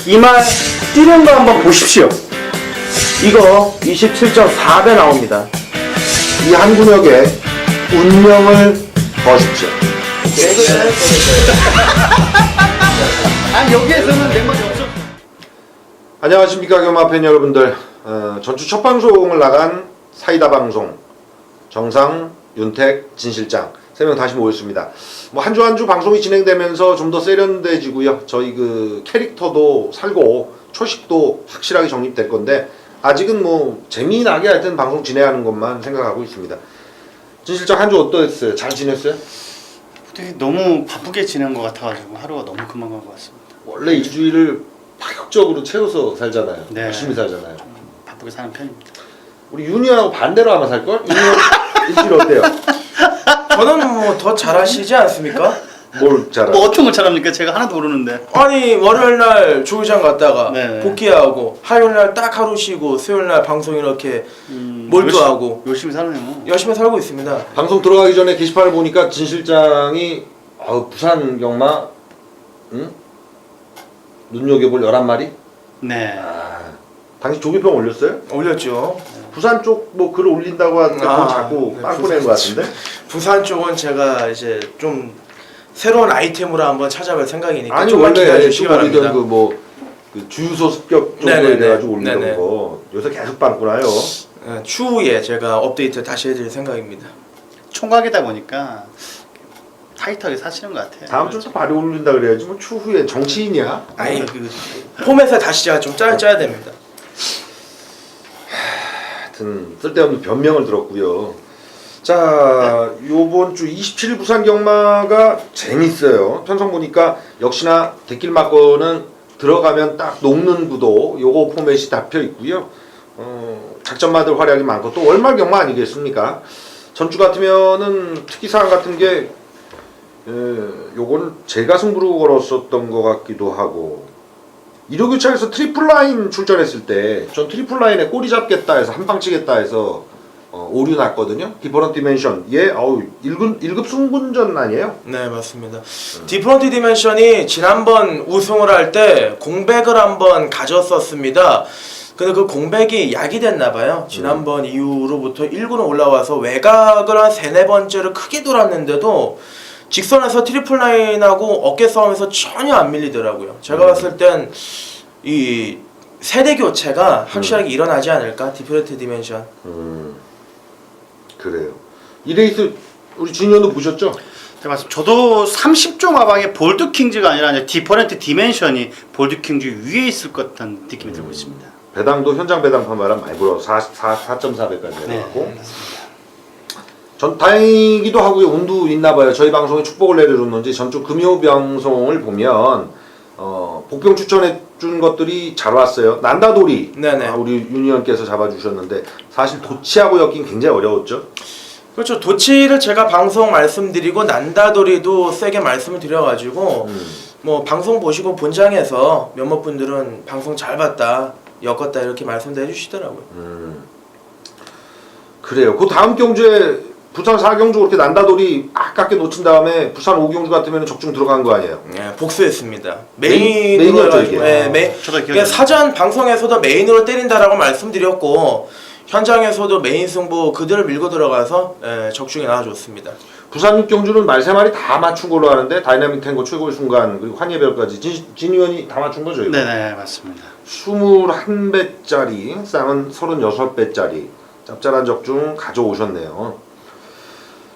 이 말 뛰는 거 한번 보십시오. 이거 27.4배 나옵니다. 이 한 근육에 운명을 거십시오. 아니 여기에서는 내 말이 없어. 안녕하십니까 경마 팬 여러분들. 전주 첫 방송을 나간 사이다 방송 정상, 윤택, 진 실장 3명 다시 모였습니다. 뭐 한 주 한 주 방송이 진행되면서 좀 더 세련돼지고요. 저희 그 캐릭터도 살고 초식도 확실하게 정립될 건데 아직은 뭐 재미나게 하여튼 방송 진행하는 것만 생각하고 있습니다. 진 실장 한 주 어떠했어요? 잘 지냈어요? 되게 너무 바쁘게 지낸 것 같아가지고 하루가 너무 금방 간 것 같습니다. 원래 일주일을 파격적으로 채워서 살잖아요. 네. 열심히 살잖아요. 바쁘게 사는 편입니다. 우리 윤희하고 반대로 아마 살걸? 윤희 일주일 어때요? 저는 뭐 더 잘하시지 않습니까? 뭘 잘하? 뭐 어떤 걸 잘합니까? 제가 하나도 모르는데. 아니 월요일 날 조회장 갔다가 네네. 복귀하고 화요일 날 딱 하루 쉬고 수요일 날 방송 이렇게 몰두하고 열심히 사네요. 열심히 살고 있습니다. 방송 들어가기 전에 게시판을 보니까 진 실장이 부산 경마 응? 눈여겨볼 11마리? 네. 당시 조기평 올렸어요? 올렸죠. 부산 쪽 뭐 글 올린다고 하는데 그건 자꾸 네, 빵꾸 내는 것 같은데? 부산 쪽은 제가 이제 좀 새로운 아이템으로 한번 찾아볼 생각이니까 아니 조금만 원래 기다려주시기 좀 올리던 바랍니다. 그 주유소 습격 쪽으로 네네네. 돼가지고 올리던 네네. 거 요새 계속 빵꾸 나요. 추후에 제가 업데이트 다시 해드릴 생각입니다. 총각이다 보니까 타이트하게 사시는 것 같아요. 다음 주부터 바로 올린다 그래야지 뭐 추후에 정치인이야? 아니 그 포맷을 다시 제가 좀 짜야 됩니다. 하여튼 쓸데없는 변명을 들었고요. 자, 요번 주 27일 부산 경마가 재밌어요. 편성 보니까 역시나 객길막거는 들어가면 딱 녹는 구도 요거 포맷이 잡혀 있고요. 작전마들 활약이 많고 또 월말 경마 아니겠습니까? 전주 같으면은 특이사항 같은 게 요건 제가 승부로 걸었었던 것 같기도 하고 일요교차에서 트리플라인 출전했을 때 전 트리플라인에 꼬리 잡겠다 해서 한방 치겠다 해서 오류 났거든요. 디퍼런트 디멘션 얘 1급 승분전 아니에요? 네 맞습니다. 디프런트 디멘션이 지난번 우승을 할 때 공백을 한번 가졌었습니다. 근데 그 공백이 약이 됐나봐요. 지난번 이후로부터 1군에 올라와서 외곽을 한 3-4번째를 크게 돌았는데도 직선에서 트리플 라인하고 어깨 싸움에서 전혀 안 밀리더라고요. 제가 봤을 땐 이 세대 교체가 확실하게 일어나지 않을까? 디프런트 디멘션. 그래요. 이 레이스 우리 진현도 보셨죠? 네, 맞습니다. 저도 30조 마방의 볼드킹즈가 아니라 이제 디퍼런트 디멘션이 볼드킹즈 위에 있을 것 같다는 느낌이 들고 있습니다. 배당도 현장 배당판 바람 많이 불어 4.4배까지 네, 내려갔고 맞습니다. 전 다행이기도 하고요. 운도 있나봐요. 저희 방송에 축복을 내려줬는지 전주 금요 방송을 보면 복병 추천해 준 것들이 잘 왔어요. 난다돌이 네네. 우리 윤희원께서 잡아주셨는데 사실 도치하고 엮긴 굉장히 어려웠죠. 그렇죠. 도치를 제가 방송 말씀드리고 난다돌이도 세게 말씀을 드려가지고 뭐 방송 보시고 본장에서 몇몇 분들은 방송 잘 봤다, 엮었다 이렇게 말씀도 해주시더라고요. 그래요. 그 다음 경주에 부산 4경주 그렇게 난다돌이 아깝게 놓친 다음에 부산 5경주 같으면 적중 들어간 거 아니에요? 네, 복수했습니다. 메인이었죠, 메인으로 해가지고 이게? 저도 기억이 그러니까 사전 방송에서도 메인으로 때린다라고 말씀드렸고 현장에서도 메인 승부 그대로 밀고 들어가서 적중에 나와줬습니다. 부산 6경주는 말 3마리 다 맞춘 걸로 아는데 다이나믹 탱고 최고의 순간 그리고 환예별까지 진 의원이 다 맞춘 거죠? 이거? 네네 맞습니다. 21배짜리 쌍은 36배짜리 짭짤한 적중 가져오셨네요.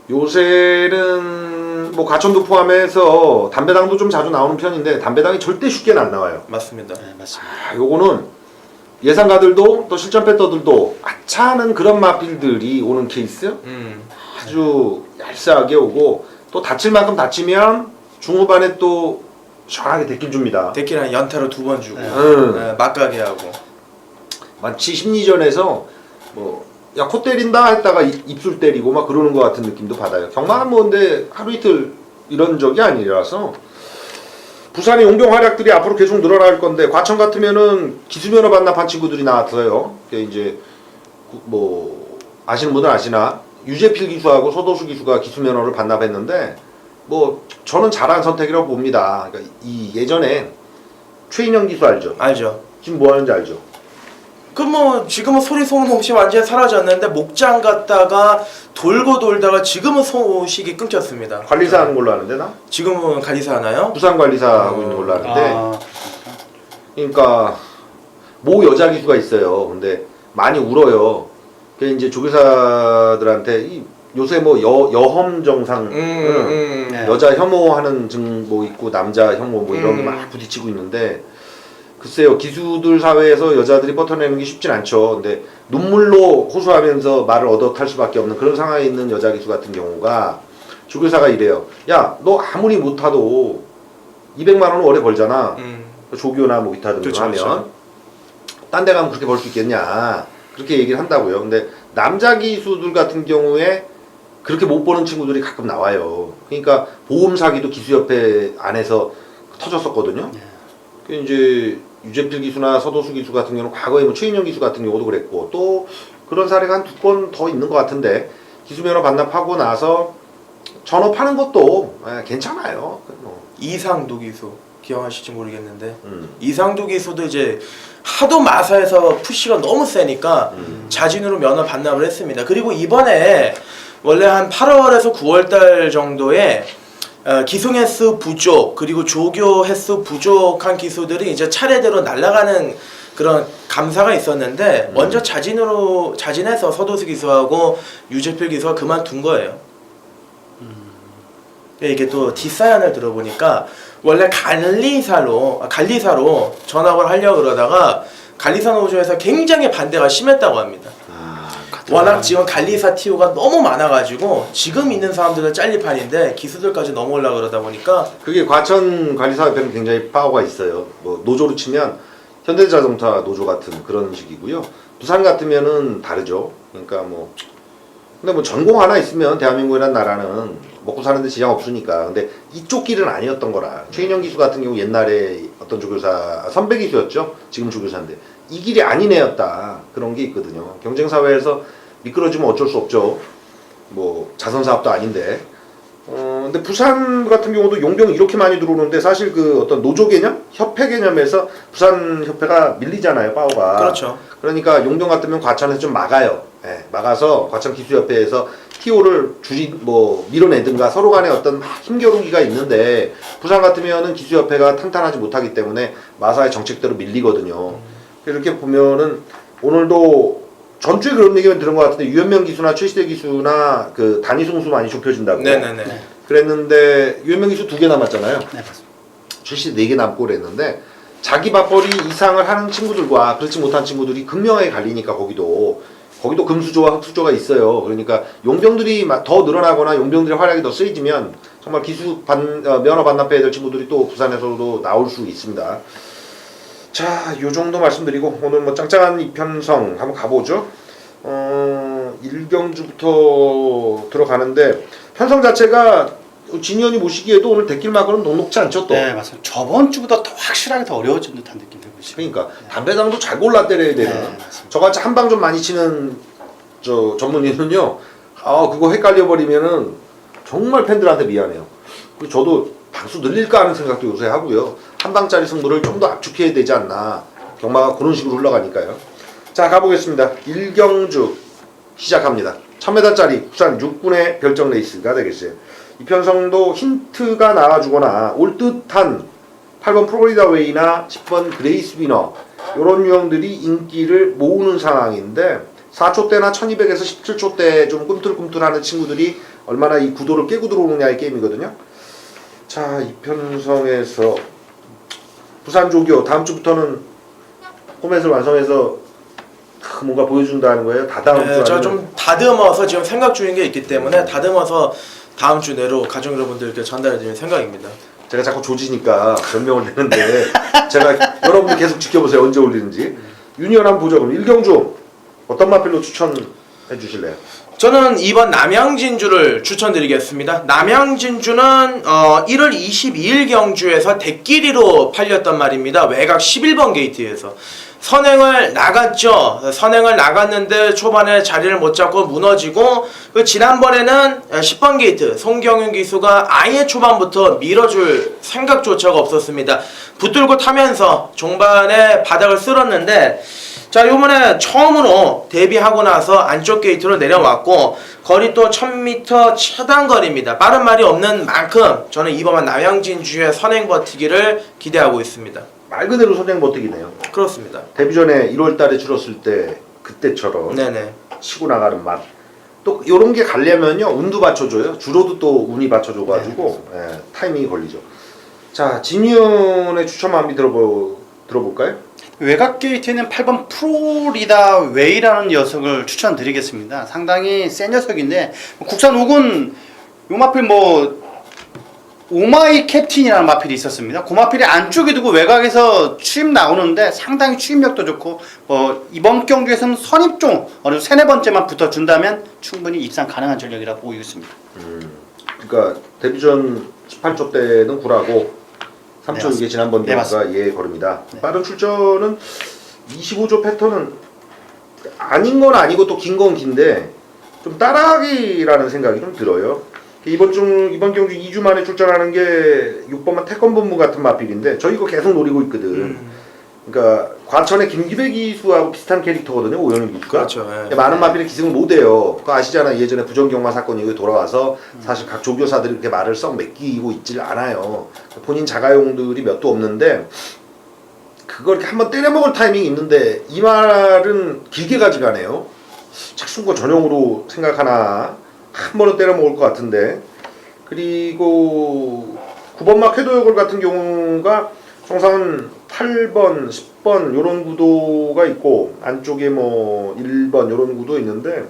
요새는 뭐 가천도 포함해서 담배당도 좀 자주 나오는 편인데 담배당이 절대 쉽게는 안 나와요. 맞습니다. 네 맞습니다. 요거는 예상가들도 또 실전 패터들도 아차하는 그런 마필들이 오는 케이스 아주 얄쌍하게 오고 또 다칠 만큼 다치면 중후반에 또 시원하게 데끼 줍니다. 데키랑 연타로 2번 주고 막가게 하고 마치 심리전에서 뭐 야 코 때린다 했다가 입술 때리고 막 그러는 것 같은 느낌도 받아요. 경마는 뭐 근데 하루 이틀 이런 적이 아니라서 부산의 용병 활약들이 앞으로 계속 늘어날 건데 과천 같으면은 기수면허 반납한 친구들이 나왔어요. 이제 뭐 아시는 분은 아시나 유재필 기수하고 서도수 기수가 기수면허를 반납했는데 뭐 저는 잘한 선택이라고 봅니다. 그러니까 이 예전에 최인영 기수 알죠? 알죠. 지금 뭐 하는지 알죠? 그 뭐 지금은 소리 소문 없이 완전히 사라졌는데 목장 갔다가 돌고 돌다가 지금은 소식이 끊겼습니다. 관리사 하는 걸로 아는데 나? 지금은 관리사 하나요? 부산 관리사 하고 있는 걸로 아는데 아, 그러니까 모 여자 기수가 있어요. 근데 많이 울어요. 그 이제 조교사들한테 요새 뭐 여혐 정상 네. 여자 혐오하는 증 뭐 있고 남자 혐오 뭐 이런 게 막 부딪히고 있는데 글쎄요 기수들 사회에서 여자들이 뻗어내는 게 쉽진 않죠. 근데 눈물로 호소하면서 말을 얻어탈 수밖에 없는 그런 상황에 있는 여자 기수 같은 경우가 조교사가 이래요. 야 너 아무리 못하도 200만 원은 월에 벌잖아. 조교나 뭐 기타 등등 그쵸, 하면 그쵸. 딴 데 가면 그렇게 벌 수 있겠냐 그렇게 얘기를 한다고요. 근데 남자 기수들 같은 경우에 그렇게 못 버는 친구들이 가끔 나와요. 그러니까 보험 사기도 기수협회 안에서 터졌었거든요. 그 이제 유재필 기수나 서도수 기수 같은 경우는 과거에 뭐 최인영 기수 같은 경우도 그랬고 또 그런 사례가 한 2건 더 있는 것 같은데 기수면허 반납하고 나서 전업하는 것도 괜찮아요. 뭐. 이상도 기수 기억하실지 모르겠는데 이상도 기수도 이제 하도 마사에서 푸시가 너무 세니까 자진으로 면허 반납을 했습니다. 그리고 이번에 원래 한 8월에서 9월달 정도에 기승 횟수 부족 그리고 조교 횟수 부족한 기수들이 이제 차례대로 날아가는 그런 감사가 있었는데 먼저 자진해서 서도수 기수하고 유재필 기수가 그만둔 거예요. 이게 또 뒷사연을 들어보니까 원래 관리사로 전학을 하려고 그러다가 관리사 노조에서 굉장히 반대가 심했다고 합니다. 워낙 지금 관리사 TO가 너무 많아가지고 지금 있는 사람들은 짤리판인데 기수들까지 넘어오려고 그러다 보니까 그게 과천 관리사협회는 굉장히 파워가 있어요. 뭐 노조로 치면 현대자동차 노조 같은 그런 식이고요. 부산 같으면은 다르죠. 그러니까 뭐 근데 뭐 전공 하나 있으면 대한민국이라는 나라는 먹고 사는데 지장 없으니까. 근데 이쪽 길은 아니었던 거라. 최인영 기수 같은 경우 옛날에 어떤 조교사 선배 기수였죠. 지금 조교사인데 이 길이 아닌 애였다. 그런 게 있거든요. 경쟁 사회에서 미끄러지면 어쩔 수 없죠. 뭐 자선 사업도 아닌데. 근데 부산 같은 경우도 용병이 이렇게 많이 들어오는데 사실 그 어떤 노조 개념, 협회 개념에서 부산 협회가 밀리잖아요, 파워가. 그렇죠. 그러니까 용병 같으면 과천에서 좀 막아요. 예, 막아서 과천 기수협회에서 TO를 밀어내든가 서로 간에 어떤 막 힘겨루기가 있는데 부산 같으면은 기수협회가 탄탄하지 못하기 때문에 마사의 정책대로 밀리거든요. 이렇게 보면은 오늘도 전주에 그런 얘기만 들은 것 같은데 유현명 기수나 최시대 기수나 그 단위 승수 많이 좁혀진다고. 네네네. 그랬는데 유현명 기수 2개 남았잖아요. 네, 맞습니다. 최시대 4개 남고 그랬는데 자기 밥벌이 이상을 하는 친구들과 그렇지 못한 친구들이 극명하게 갈리니까 거기도 금수저와 흑수저가 있어요. 그러니까 용병들이 더 늘어나거나 용병들의 활약이 더 세지면 정말 면허 반납해야 될 친구들이 또 부산에서도 나올 수 있습니다. 자, 요 정도 말씀드리고 오늘 뭐 짱짱한 이편성 한번 가보죠. 일경주부터 들어가는데 편성 자체가 진현이 모시기에도 오늘 데킬마크는 녹록지 않죠 또. 네, 맞습니다. 저번 주보다 더 확실하게 더 어려워진 듯한 느낌 들고 있습니다. 그러니까 담배당도 잘 골라 때려야 되는. 네, 저같이 한 방 좀 많이 치는 저 전문의는요. 그거 헷갈려 버리면은 정말 팬들한테 미안해요. 그리고 저도 방수 늘릴까 하는 생각도 요새 하고요. 한 방짜리 승부를 좀 더 압축해야 되지 않나. 경마가 그런 식으로 흘러가니까요. 자, 가보겠습니다. 일경주 시작합니다. 1000m짜리 부산 6분의 별정 레이스가 되겠어요. 이 편성도 힌트가 나와주거나 올 듯한 8번 플로리다 웨이나 10번 그레이스 위너 이런 유형들이 인기를 모으는 상황인데 4초대나 1200에서 17초대 좀 꿈틀꿈틀하는 친구들이 얼마나 이 구도를 깨고 들어오느냐의 게임이거든요. 자, 이 편성에서 부산 조교 다음 주부터는 포맷을 완성해서 뭔가 보여준다는 거예요. 다 다음 주. 제가 좀 다듬어서 지금 생각 중인 게 있기 때문에 다듬어서 다음 주 내로 가정 여러분들께 전달해드릴 생각입니다. 제가 자꾸 조지니까 변명을 내는데 제가 여러분들 계속 지켜보세요. 언제 올리는지. 유니언 한번 보죠. 그럼 일경주 어떤 마필로 추천해 주실래요? 저는 이번 남양진주를 추천드리겠습니다. 남양진주는 1월 22일 경주에서 대끼리로 팔렸단 말입니다. 외곽 11번 게이트에서 선행을 나갔죠. 선행을 나갔는데 초반에 자리를 못 잡고 무너지고, 그 지난번에는 10번 게이트 송경윤 기수가 아예 초반부터 밀어줄 생각조차가 없었습니다. 붙들고 타면서 종반에 바닥을 쓸었는데, 자, 요번에 처음으로 데뷔하고 나서 안쪽 게이트로 내려왔고, 거리 또 1000m 최단 거리입니다. 빠른 말이 없는 만큼 저는 이번 남양진주의 선행 버티기를 기대하고 있습니다. 말 그대로 선행 버티기네요. 그렇습니다. 데뷔 전에 1월 달에 줄었을 때 그때처럼 네네. 치고 나가는 맛. 또 요런 게 가려면요, 운도 받쳐줘요. 주로도 또 운이 받쳐줘가지고 예, 타이밍이 걸리죠. 자, 진윤의 추천 한번 들어볼까요? 외곽 게이트에는 8번 프로리다 웨이라는 녀석을 추천드리겠습니다. 상당히 센 녀석인데, 국산 5군 요 마필 오마이 캡틴이라는 마필이 있었습니다. 그 마필이 안쪽에 두고 외곽에서 추임 나오는데 상당히 추임력도 좋고, 이번 경주에서는 선입종 어느 3-4번째만 붙어준다면 충분히 입상 가능한 전력이라고 보고 있습니다. 그러니까 데뷔 전 18조 때는 9라고 3초 이게 지난번 네, 경주가 예 걸음이다. 네. 빠른 출전은 25조 패턴은 아닌 건 아니고 또 긴 건 긴데 좀 따라하기라는 생각이 좀 들어요. 이번 경주 2주 만에 출전하는 게 6번만 태권본부 같은 마필인데 저 이거 계속 노리고 있거든. 그러니까 과천의 김기배 기수하고 비슷한 캐릭터거든요, 오영일 기수가. 그렇죠. 예. 많은 마필이 기승을 못해요. 그거 아시잖아요. 예전에 부정경마 사건이 여기 돌아와서 사실 각 조교사들이 그렇게 말을 썩 맡기고 있질 않아요. 본인 자가용들이 몇도 없는데 그걸 이렇게 한번 때려먹을 타이밍이 있는데 이 말은 길게 가져가네요. 착순과 전용으로 생각하나 한 번은 때려먹을 것 같은데. 그리고 9번막 회도역을 같은 경우가 통상 8번, 10번 요런 구도가 있고 안쪽에 뭐 1번 요런 구도 있는데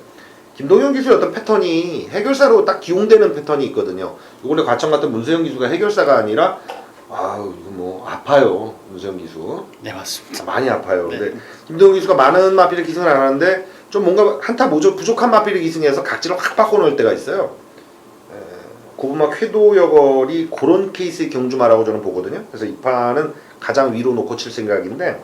김동현 기수의 어떤 패턴이 해결사로 딱 기용되는 패턴이 있거든요. 이번에 과천 같은 문세영 기수가 해결사가 아니라 이거 뭐 아파요. 문세영 기수. 네, 맞습니다. 많이 아파요. 네. 근데 김동현 기수가 많은 마필을 기승을 안 하는데 좀 뭔가 한타 부족한 마필을 기승해서 각질을 확 바꿔놓을 때가 있어요. 고부막 회도여걸이 그런 케이스의 경주마라고 저는 보거든요. 그래서 이 판은 가장 위로 놓고 칠 생각인데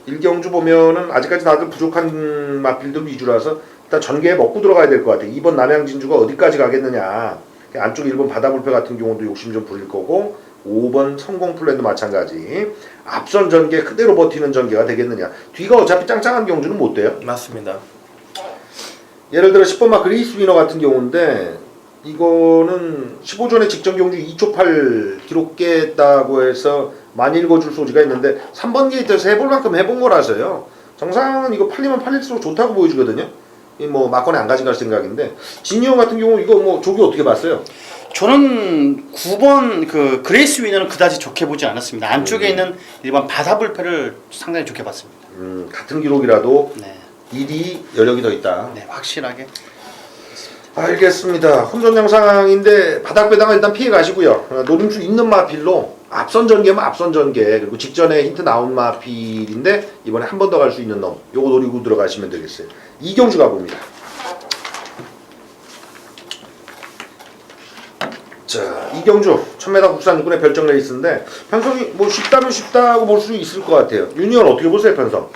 1경주 보면은 아직까지 다들 부족한 마필들 위주라서 일단 전개에 먹고 들어가야 될 것 같아요. 2번 남양진주가 어디까지 가겠느냐. 안쪽 1번 바다불패 같은 경우도 욕심 좀 부릴 거고 5번 성공플랜도 마찬가지. 앞선 전개 그대로 버티는 전개가 되겠느냐. 뒤가 어차피 짱짱한 경주는 못 돼요. 맞습니다. 예를 들어 10번 막 그레이스 위너 같은 경우인데 이거는 15전에 직전 경주 2초 8 기록했다고 해서 많이 읽어줄 소지가 있는데 3번 게이트에서 해볼 만큼 해본 거라서요. 정상은 이거 팔리면 팔릴수록 좋다고 보여주거든요. 이 뭐 막건에 안 가져갈 생각인데 진이형 같은 경우 이거 뭐 조기 어떻게 봤어요? 저는 9번 그 그레이스 위너는 그다지 좋게 보지 않았습니다. 안쪽에 있는 일반 바다불패를 상당히 좋게 봤습니다. 같은 기록이라도 네, 일이 여력이 더 있다. 네, 확실하게. 알겠습니다. 혼전 영상인데 바닥배당은 일단 피해 가시고요. 노림수 있는 마필로 앞선 전개면 앞선 전개 그리고 직전에 힌트 나온 마필인데 이번에 한 번 더 갈 수 있는 놈 요거 노리고 들어가시면 되겠어요. 이경주 가봅니다. 자, 이경주 1000m 국산 6군의 별정 레이스인데 편성이 뭐 쉽다면 쉽다고 볼 수 있을 것 같아요. 유니언 어떻게 보세요, 편성?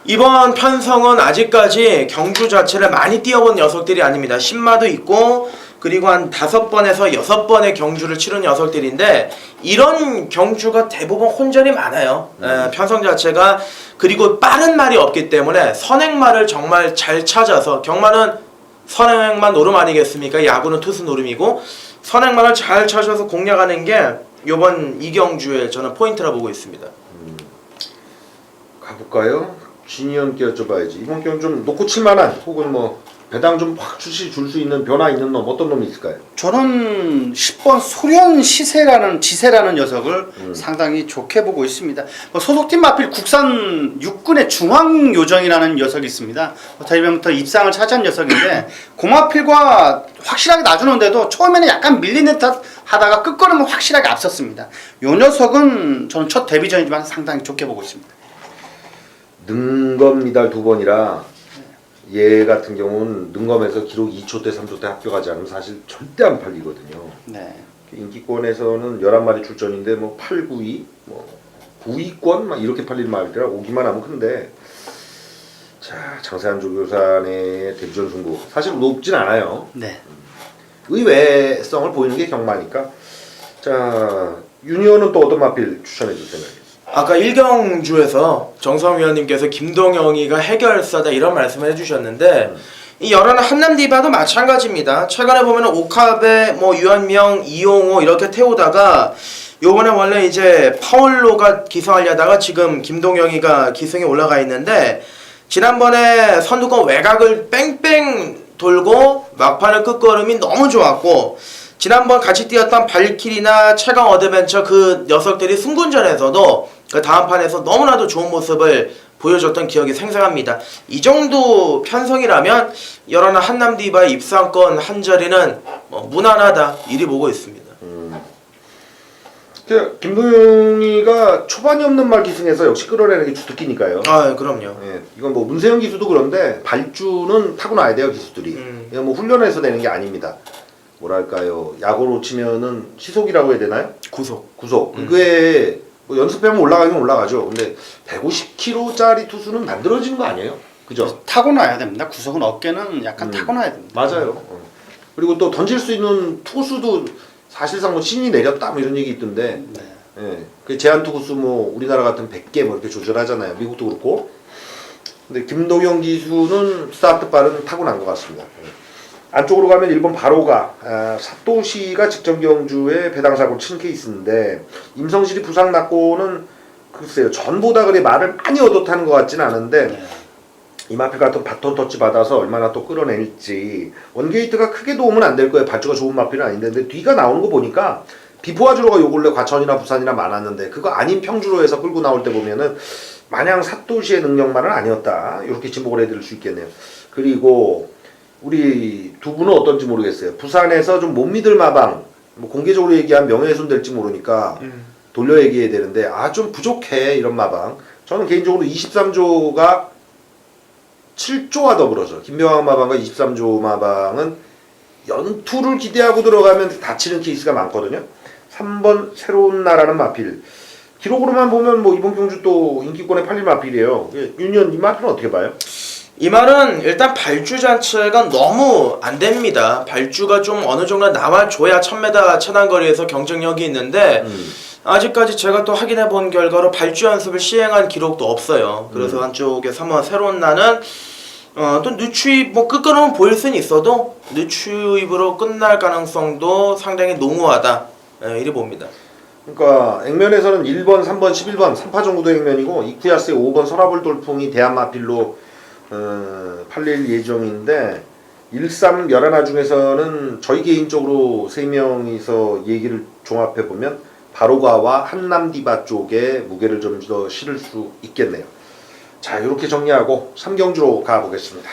이번 편성은 아직까지 경주 자체를 많이 뛰어본 녀석들이 아닙니다. 신마도 있고 그리고 한 5번에서 6번의 경주를 치른 녀석들인데 이런 경주가 대부분 혼전이 많아요. 편성 자체가. 그리고 빠른 말이 없기 때문에 선행말을 정말 잘 찾아서 경마는 선행만 노름 아니겠습니까? 야구는 투수 노름이고 선행말을 잘 찾아서 공략하는 게 이번 이경주의 저는 포인트라 보고 있습니다. 가볼까요? 진이언께 여쭤봐야지. 이번 경우 좀 놓고 칠만한 혹은 뭐 배당 좀 확 줄 수 있는 변화 있는 놈 어떤 놈이 있을까요? 저는 10번 소련 지세라는 녀석을 상당히 좋게 보고 있습니다. 소속팀 마필 국산 6군의 중앙요정이라는 녀석이 있습니다. 대비부터 입상을 차지한 녀석인데 그 마필과 확실하게 놔주는데도 처음에는 약간 밀리는 듯 하다가 끝걸음은 확실하게 앞섰습니다. 이 녀석은 저는 첫 데뷔전이지만 상당히 좋게 보고 있습니다. 능검 미달 2번이라 얘 같은 경우는 능검에서 기록 2초 대 3초 대 합격하지 않으면 사실 절대 안 팔리거든요. 네. 인기권에서는 11마리 출전인데 뭐 8, 9위, 뭐 9위권 막 이렇게 팔리는 말이라 오기만 하면 큰데 자 장세한 조교산의 데뷔전 승부 사실 높진 않아요. 네. 의외성을 보이는 게 경마니까 자 유니온은 또 어떤 마필 추천해 줄 생각이에요? 아까 1경주에서 정성 위원님께서 김동영이가 해결사다 이런 말씀을 해주셨는데 이 열하나 한남디바도 마찬가지입니다. 최근에 보면 오카베, 뭐 유한명, 이용호 이렇게 태우다가 요번에 원래 이제 파울로가 기승하려다가 지금 김동영이가 기승에 올라가 있는데 지난번에 선두권 외곽을 뺑뺑 돌고 막판의 끝걸음이 너무 좋았고 지난번 같이 뛰었던 발키리나 최강 어드벤처 그 녀석들이 승군전에서도 그 다음 판에서 너무나도 좋은 모습을 보여줬던 기억이 생생합니다. 이 정도 편성이라면 열하나 한남디바의 입상권 한 자리는 무난하다 이리 보고 있습니다. 김동영이가 초반이 없는 말 기승에서 역시 끌어내는 게 주특기니까요. 아 그럼요. 예, 이건 뭐 문세영 기수도 그런데 발주는 타고나야 돼요 기수들이. 이건 뭐 훈련해서 되는 게 아닙니다. 뭐랄까요 야구로 치면은 시속이라고 해야 되나요? 구속. 그게 뭐 연습하면 올라가긴 올라가죠. 근데 150km짜리 투수는 만들어지는 거 아니에요? 그죠? 타고나야 됩니다. 구석은 어깨는 약간 타고나야 됩니다. 맞아요. 그리고 또 던질 수 있는 투수도 사실상 뭐 신이 내렸다 뭐 이런 얘기 있던데. 네. 예. 그 제한 투구수 뭐 우리나라 같은 100개 뭐 이렇게 조절하잖아요. 미국도 그렇고. 근데 김동영 기수는 스타트 발은 타고난 것 같습니다. 안쪽으로 가면 일본 바로가 사토시가 직전 경주에 배당 사고 친 케이스인데 임성실이 부상 났고는 글쎄요 전보다 그래 말을 많이 얻어타는 것 같지는 않은데 네. 이마필 같은 바톤 터치 받아서 얼마나 또 끌어낼지 원게이트가 크게 도움은 안 될 거예요. 발주가 좋은 마필은 아닌데 근데 뒤가 나오는 거 보니까 비포와주로가 요 근래 과천이나 부산이나 많았는데 그거 아닌 평주로에서 끌고 나올 때 보면은 마냥 사토시의 능력만은 아니었다 이렇게 지목을 해드릴 수 있겠네요. 그리고 우리 두 분은 어떤지 모르겠어요. 부산에서 좀 못 믿을 마방 뭐 공개적으로 얘기하면 명예훼손 될지 모르니까 돌려 얘기해야 되는데 좀 부족해 이런 마방. 저는 개인적으로 23조가 7조와 더불어서 김명환 마방과 23조 마방은 연투를 기대하고 들어가면 다치는 케이스가 많거든요. 3번 새로운 나라는 마필. 기록으로만 보면 뭐 이번 경주 또 인기권에 팔릴 마필이에요. 유니언 이 마필은 어떻게 봐요? 이 말은 일단 발주 자체가 너무 안 됩니다. 발주가 좀 어느 정도 나와줘야 1000m 차단거리에서 경쟁력이 있는데 아직까지 제가 또 확인해 본 결과로 발주 연습을 시행한 기록도 없어요. 그래서 한쪽에서 한번 새로운 나는 또 늦추입 뭐 끝걸음은 보일 수는 있어도 늦추입으로 끝날 가능성도 상당히 농후하다 이리 봅니다. 그러니까 액면에서는 1번, 3번, 11번 3파 정도 액면이고 이쿠야스의 5번 서라볼 돌풍이 대한마필로 팔릴 예정인데 13, 11화 중에서는 저희 개인적으로 3명이서 얘기를 종합해보면 바로가와 한남디바 쪽에 무게를 좀 더 실을 수 있겠네요. 자 이렇게 정리하고 3경주로 가보겠습니다.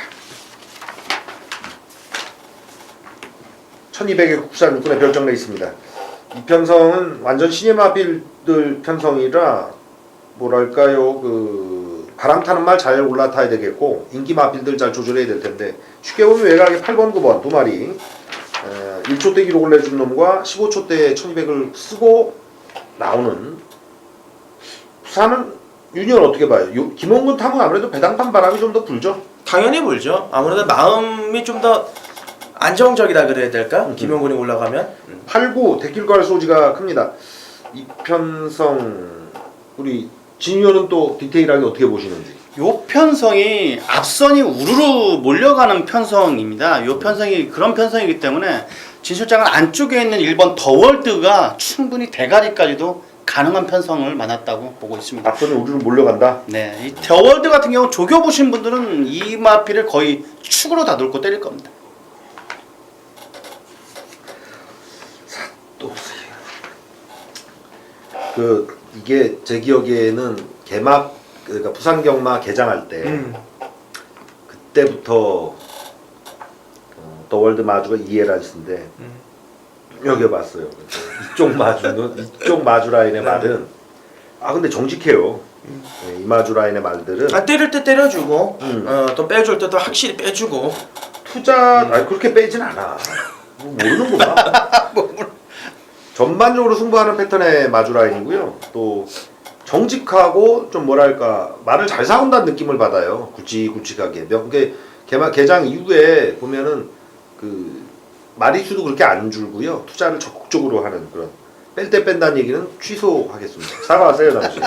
1200의 국산 육군의 별정 레이스입니다. 이 편성은 완전 시네마빌들 편성이라 뭐랄까요 바람 타는 말 잘 올라타야 되겠고 인기 마필들 잘 조절해야 될 텐데 쉽게 보면 외곽에 8번, 9번 두 마리 1초대 기록을 내준 놈과 15초대 1200을 쓰고 나오는 부산은 유니언 어떻게 봐요? 김원근 타고 아무래도 배당판 바람이 좀 더 불죠? 당연히 불죠. 아무래도 마음이 좀 더 안정적이다 그래야 될까? 김용군이 올라가면 8, 9 대길갈 소지가 큽니다. 이 편성 우리 진유현은 또 디테일하게 어떻게 보시는지? 요 편성이 앞선이 우르르 몰려가는 편성입니다. 요 편성이 그런 편성이기 때문에 진 실장은 안쪽에 있는 1번 더월드가 충분히 대가리까지도 가능한 편성을 만났다고 보고 있습니다. 앞선이 우리로 몰려간다. 네, 이 더월드 같은 경우 조교 보신 분들은 이 마필을 거의 축으로 다 놓고 때릴 겁니다. 또 이게 제 기억에는 개막 그러니까 부산 경마 개장할 때 그때부터 더월드 마주가 이에란스인데 여겨봤어요. 이쪽 마주 라인의 말은 근데 정직해요. 네, 이마주 라인의 말들은 때릴 때 때려주고 음. 또 빼줄 때도 확실히 빼주고. 투자 아니 그렇게 빼진 않아. 뭐 모르는구나. 전반적으로 승부하는 패턴의 마주 라인이고요. 또 정직하고 좀 뭐랄까 말을 잘 사온다는 느낌을 받아요. 굵직굵직하게. 개장 이후에 보면은 그 마리수도 그렇게 안 줄고요. 투자를 적극적으로 하는 그런. 뺄 때 뺀다는 얘기는 취소하겠습니다. 사과하세요, 당신.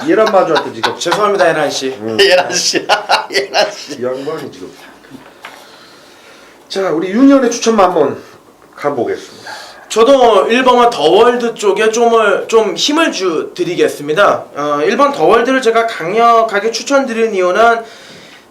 이해란 마주한테 지금. 죄송합니다, 혜란 씨. 예란 씨. 예란 씨. 이 양반이 지금. 자, 우리 유니언의 추천만 한번 가보겠습니다. 저도 1번은 더월드 쪽에 좀 힘을 드리겠습니다. 1번 더월드를 제가 강력하게 추천드린 이유는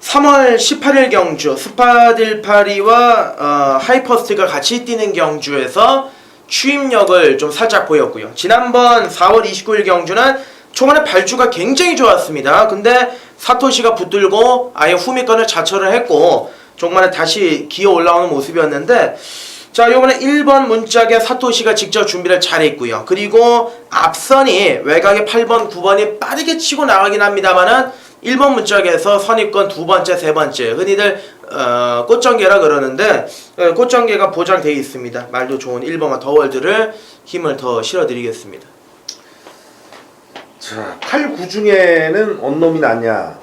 3월 18일 경주 스파딜파리와 하이퍼스트가 같이 뛰는 경주에서 추임력을 좀 살짝 보였고요. 지난번 4월 29일 경주는 초반에 발주가 굉장히 좋았습니다. 근데 사토시가 붙들고 아예 후미권을 자처를 했고 종반에 다시 기어 올라오는 모습이었는데, 자, 요번에 1번 문짝에 사토시가 직접 준비를 잘했고요. 그리고 앞선이 외곽에 8번, 9번이 빠르게 치고 나가긴 합니다만은 1번 문짝에서 선입권 두 번째, 세 번째, 흔히들 꽃전개라 그러는데 꽃전개가 보장되어 있습니다. 말도 좋은 1번과 더월드를 힘을 더 실어드리겠습니다. 자, 8, 9 중에는 어느 놈이 낫냐?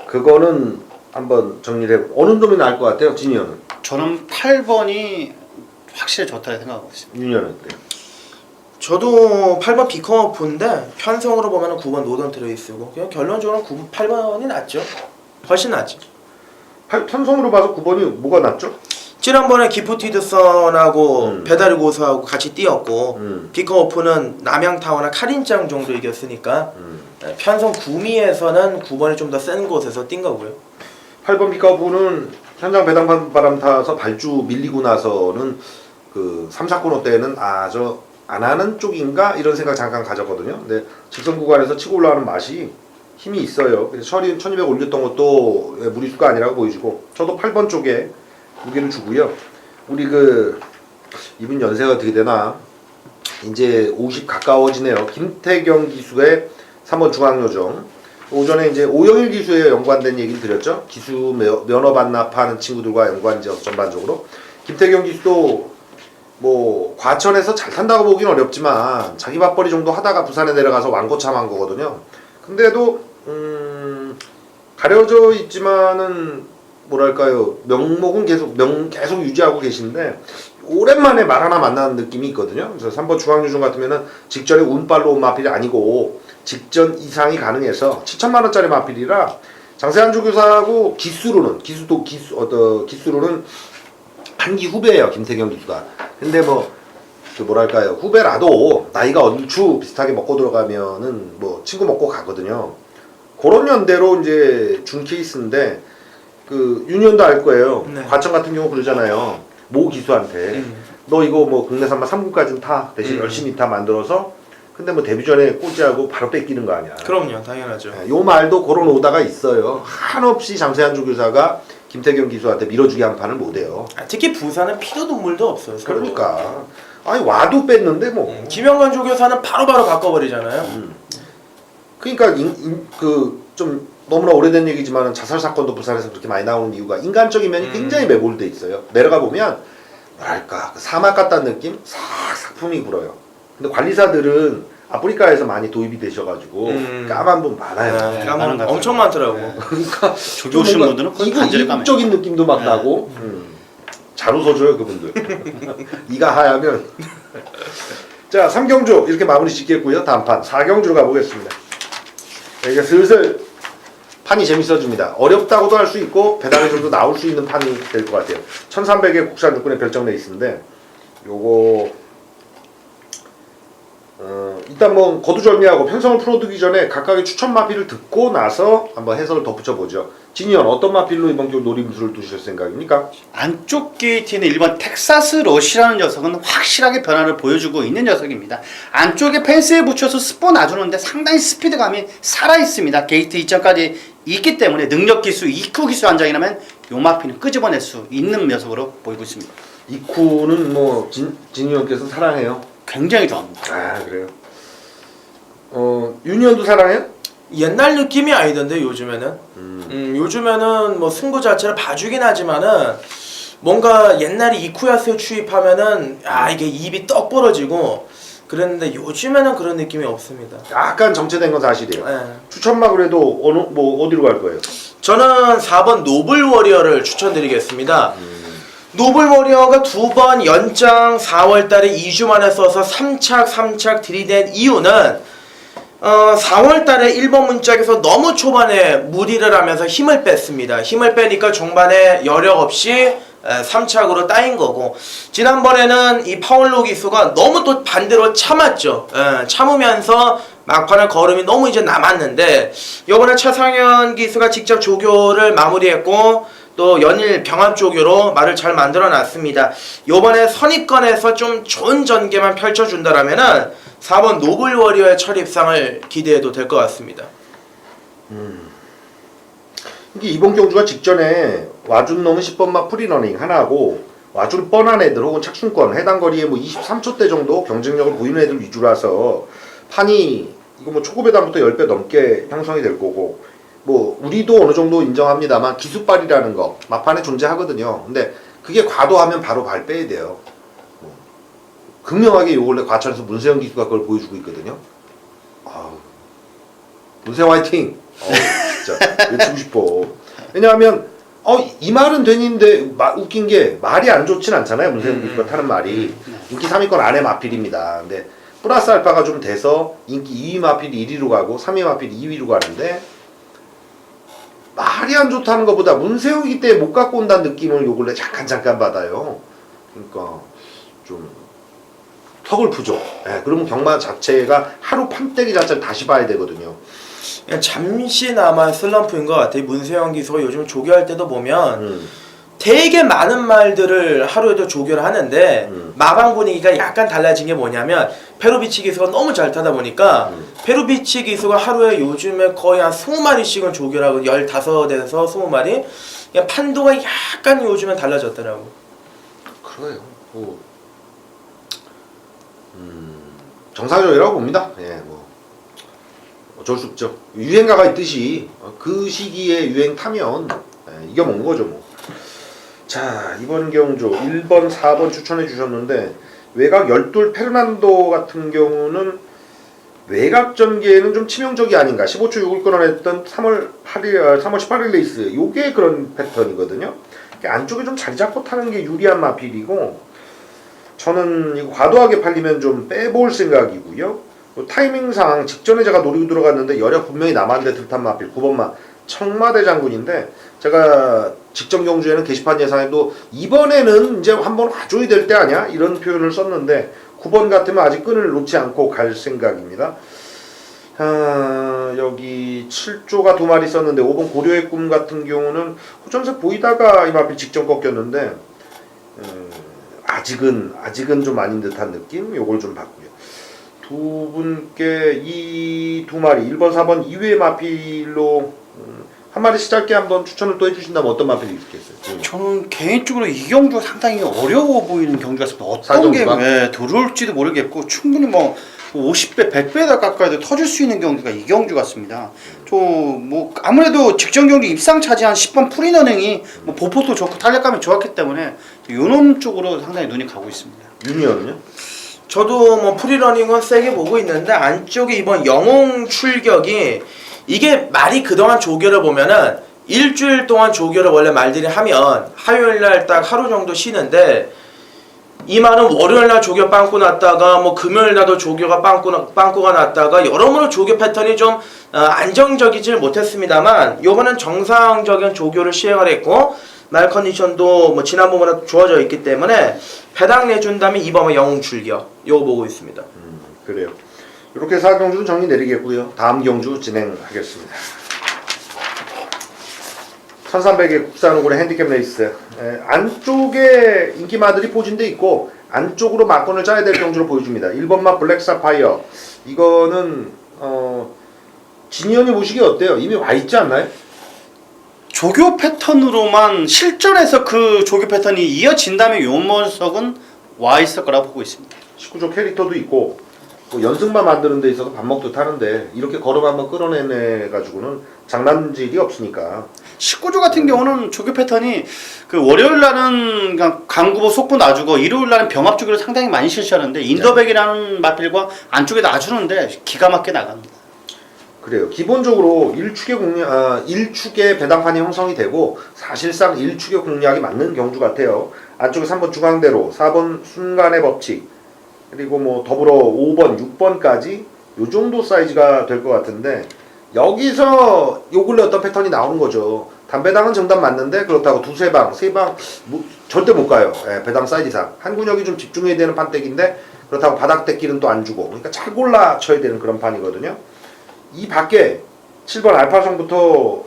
그거는 한번 정리를 해보. 어느 놈이 나을 것 같아요, 진이언은? 저는 8번이 확실히 좋다고 생각하고 있습니다. 유니언은 어때요? 저도 8번 비커프인데 편성으로 보면 9번 노던 트레이스고 그냥 결론적으로 8번이 낫죠. 훨씬 낫죠. 편성으로 봐서 9번이 뭐가 낫죠? 지난번에 기프티드선하고 배달의 고수하고 같이 뛰었고 비커오프는 남양타워나 카린짱 정도 이겼으니까 편성 구미에서는 9번이 좀 더 센 곳에서 뛴 거고요. 8번 피카부는 현장 배당 바람 타서 발주 밀리고 나서는 그 3, 4코너 때는 저 안 하는 쪽인가 이런 생각 잠깐 가졌거든요. 근데 직선 구간에서 치고 올라가는 맛이 힘이 있어요. 그래서 1200 올렸던 것도 무리수가 아니라고 보여지고, 저도 8번 쪽에 무게를 주고요. 우리 이분 연세가 어떻게 되나? 이제 50 가까워지네요. 김태경 기수의 3번 중앙요정. 오전에 이제 오영일 기수에 연관된 얘기를 드렸죠. 기수 면허 반납하는 친구들과 연관지어서 전반적으로. 김태경 기수도 뭐 과천에서 잘 탄다고 보긴 어렵지만 자기 밥벌이 정도 하다가 부산에 내려가서 완고참한 거거든요. 근데도 가려져 있지만은 뭐랄까요, 명목은 계속 유지하고 계신데 오랜만에 말 하나 만나는 느낌이 있거든요. 그래서 3번 중앙요정 같으면은 직전에 운빨로 온 마필이 아니고 직전 이상이 가능해서 7천만 원짜리 마필이라 장세한주 교사하고 기수로는 한기 후배예요, 김태경 기수가. 근데 뭐랄까요, 후배라도 나이가 얼추 비슷하게 먹고 들어가면은 뭐 친구 먹고 가거든요. 그런 연대로 이제 준 케이스인데 유니언도 알 거예요. 네. 과천 같은 경우 그러잖아요. 모 기수한테 너 이거 뭐 국내산만 3구까지는 타 대신 열심히 타 만들어서, 근데 뭐 데뷔 전에 꼴찌하고 바로 뺏기는 거 아니야. 그럼요, 당연하죠. 요 말도 그런 오다가 있어요. 한없이 장세한주 교사가 김태경 기수한테 밀어주기 한 판을 못해요. 특히 부산은 피도 눈물도 없어요. 서로. 그러니까 아니 와도 뺐는데 뭐. 김영관 조교사는 바로바로 바꿔버리잖아요. 그러니까 좀 너무나 오래된 얘기지만 자살 사건도 부산에서 그렇게 많이 나오는 이유가 인간적인 면이 굉장히 매몰돼 있어요. 내려가 보면 뭐랄까 사막 같다는 느낌, 싹 품이 불어요. 근데 관리사들은 아프리카에서 많이 도입이 되셔가지고 까만 분 많아요. 까만 엄청 많더라고. 그러니까 조기 오신 분들은 거의 반절에 까매요. 이국적인 느낌도 막 나고 잘 웃어줘요 그분들. 이가 하얗면. 자, 3경주 이렇게 마무리 짓겠고요. 다음 판 4경주로 가보겠습니다. 이게 슬슬 판이 재밌어집니다. 어렵다고도 할 수 있고 배당이 좀 더 나올 수 있는 판이 될 것 같아요. 1300의 국산 육군의 별정 레이스인데 요거 일단 뭐 거두절미하고 편성을 풀어두기 전에 각각의 추천 마필을 듣고 나서 한번 해설을 덧붙여보죠. 진이언 어떤 마필로 이번 주 노림수를 두실 생각입니까? 안쪽 게이트는 1번 텍사스 러시라는 녀석은 확실하게 변화를 보여주고 있는 녀석입니다. 안쪽에 펜스에 붙여서 스포 놔주는데 상당히 스피드감이 살아있습니다. 게이트 이전까지 있기 때문에 능력 기수, EQ 기수 한 장이라면 요 마필은 끄집어낼 수 있는 녀석으로 보이고 있습니다. 이쿠는 뭐 진이언께서 사랑해요. 굉장히 좋아합니다. 아 그래요. 유니언도 사랑해요? 옛날 느낌이 아니던데 요즘에는. 요즘에는 뭐 승부 자체를 봐주긴 하지만은 뭔가 옛날에 이쿠야스 추입하면은 이게 입이 떡 벌어지고 그랬는데 요즘에는 그런 느낌이 없습니다. 약간 정체된 건 사실이에요. 네. 추천막을 해도 어디로 갈 거예요? 저는 4번 노블 워리어를 추천드리겠습니다. 노블 워리어가 2번 연장 4월달에 2주 만에 써서 3착 들이댄 이유는 4월달에 1번 문짝에서 너무 초반에 무리를 하면서 힘을 뺐습니다. 힘을 빼니까 종반에 여력 없이 3착으로 따인 거고, 지난번에는 이 파울로 기수가 너무 또 반대로 참았죠. 참으면서 막판에 걸음이 너무 이제 남았는데, 요번에 차상현 기수가 직접 조교를 마무리했고 또 연일 병합 조교로 말을 잘 만들어 놨습니다. 요번에 선입권에서 좀 좋은 전개만 펼쳐준다라면은 4번 노블 워리어의 철입상을 기대해도 될 것 같습니다. 이게 이번 경주가 직전에 와준 놈은 10번마 프리러닝 하나하고 와줄 뻔한 애들 혹은 착순권 해당 거리에 뭐 23초대 정도 경쟁력을 보이는 애들 위주라서 판이 이거 뭐 초급에다부터 10배 넘게 형성이 될 거고, 뭐 우리도 어느 정도 인정합니다만 기수빨이라는 거 막판에 존재하거든요. 근데 그게 과도하면 바로 발 빼야 돼요. 극명하게 요 원래 과천에서 문세영 기수가 그걸 보여주고 있거든요. 문세영 화이팅! 진짜 외치고 싶어. 왜냐하면 이 말은 되는데 웃긴 게 말이 안 좋진 않잖아요. 문세영 기수가 타는 말이 인기 3위권 안에 마필입니다. 근데 플러스 알파가 좀 돼서 인기 2위 마필이 1위로 가고 3위 마필이 2위로 가는데, 말이 안 좋다는 것보다 문세영이기 때문에 못 갖고 온다는 느낌을 요 근래 잠깐 받아요. 그러니까 좀 턱을 푸죠. 그러면 경마 자체가 하루 판때기 자체를 다시 봐야 되거든요. 그냥 잠시나마 슬럼프인 것 같아요. 문세영 기수가 요즘 조교할 때도 보면 되게 많은 말들을 하루에도 조교를 하는데 마방 분위기가 약간 달라진 게 뭐냐면, 페루비치 기수가 너무 잘 타다 보니까 페루비치 기수가 하루에 요즘에 거의 한 20마리씩은 조교를 하고 15에서 20마리, 그냥 판도가 약간 요즘엔 달라졌더라고. 그래요. 정상적이라고 봅니다. 뭐 어쩔 수 없죠. 유행가가 있듯이 그 시기에 유행 타면 이겨먹는 거죠 뭐. 자, 이번 경주 1번 4번 추천해 주셨는데, 외곽 12 페르난도 같은 경우는 외곽 전개에는 좀 치명적이 아닌가. 15초 6을 끌어냈던 3월 18일 레이스, 요게 그런 패턴이거든요. 안쪽에 좀 자리 잡고 타는 게 유리한 마필이고, 저는 이거 과도하게 팔리면 좀 빼볼 생각이고요. 타이밍상 직전에 제가 노리고 들어갔는데 여력 분명히 남았는데 들탄 마필 9번마 청마대 장군인데, 제가 직전 경주에는 게시판 예상에도 이번에는 이제 한번 와줘야 될 때 아니야? 이런 표현을 썼는데 9번 같으면 아직 끈을 놓지 않고 갈 생각입니다. 여기 7조가 2마리 썼는데 5번 고려의 꿈 같은 경우는 호전색 보이다가 이 마필 직전 꺾였는데 아직은 좀 아닌 듯한 느낌? 요걸 좀 봤고요. 두 분께 이 2마리 1번 4번 2회 마필로 한 마리씩 짧게 한번 추천을 또 해주신다면 어떤 마필이 있겠어요? 저는 개인적으로 이 경주 상당히 어려워 보이는 경주 같습니다. 어떤 게 들어올지도 모르겠고, 충분히 뭐 50배, 100배에다 깎아도 터질 수 있는 경주가 이 경주 같습니다. 뭐 아무래도 직전 경주 입상 차지한 10번 프리너닝이 뭐 보폭도 좋고 탄력감이 좋았기 때문에 요놈 쪽으로 상당히 눈이 가고 있습니다. 유니언은요? 저도 뭐 프리러닝은 세게 보고 있는데, 안쪽에 이번 영웅 출격이, 이게 말이 그동안 조교를 보면은 일주일 동안 조교를 원래 말들이 하면 화요일날 딱 하루 정도 쉬는데, 이 말은 월요일날 조교 빵꾸 났다가 뭐 금요일날도 조교가 빵꾸가 났다가 여러모로 조교 패턴이 좀 안정적이질 못했습니다만, 요번엔 정상적인 조교를 시행을 했고 말 컨디션도 뭐 지난번보다 좋아져 있기 때문에 배당 내준다면 이번에 영웅 출격 요거 보고 있습니다. 그래요. 이렇게 4경주는 정리 내리겠고요. 다음 경주 진행하겠습니다. 1300의 국산호군의 핸디캡 레이스. 안쪽에 인기마들이 포진돼 있고 안쪽으로 막건을 짜야 될 경주로 보여줍니다. 1번마 블랙 사파이어. 이거는 진현이 보시기 어때요? 이미 와 있지 않나요? 조교 패턴으로만 실전에서 그 조교 패턴이 이어진다면 요 녀석은 와 있을 거라고 보고 있습니다. 19조 캐릭터도 있고 뭐 연승만 만드는 데 있어서 밥 먹듯 하는데 이렇게 걸음 한번 끌어내내 가지고는 장난질이 없으니까. 19조 같은 경우는 조교 패턴이 그 월요일 날은 그냥 강구보 속보 놔주고 일요일 날은 병합 주기로 상당히 많이 실시하는데 인더백이라는 마필과 안쪽에 놔주는데 기가 막히게 나갑니다. 그래요. 기본적으로 일축의 배당판이 형성이 되고 사실상 일축의 공략이 맞는 경주 같아요. 안쪽에 3번 중앙대로, 4번 순간의 법칙, 그리고 뭐 더불어 5번, 6번까지 요 정도 사이즈가 될 것 같은데 여기서 요 근래 어떤 패턴이 나오는 거죠. 단배당은 정답 맞는데 그렇다고 두세 방, 세 방 뭐, 절대 못 가요. 예, 배당 사이즈상. 한 군역이 좀 집중해야 되는 판때기인데 그렇다고 바닥대끼는 또 안 주고 그러니까 잘 골라 쳐야 되는 그런 판이거든요. 이 밖에 7번 알파성부터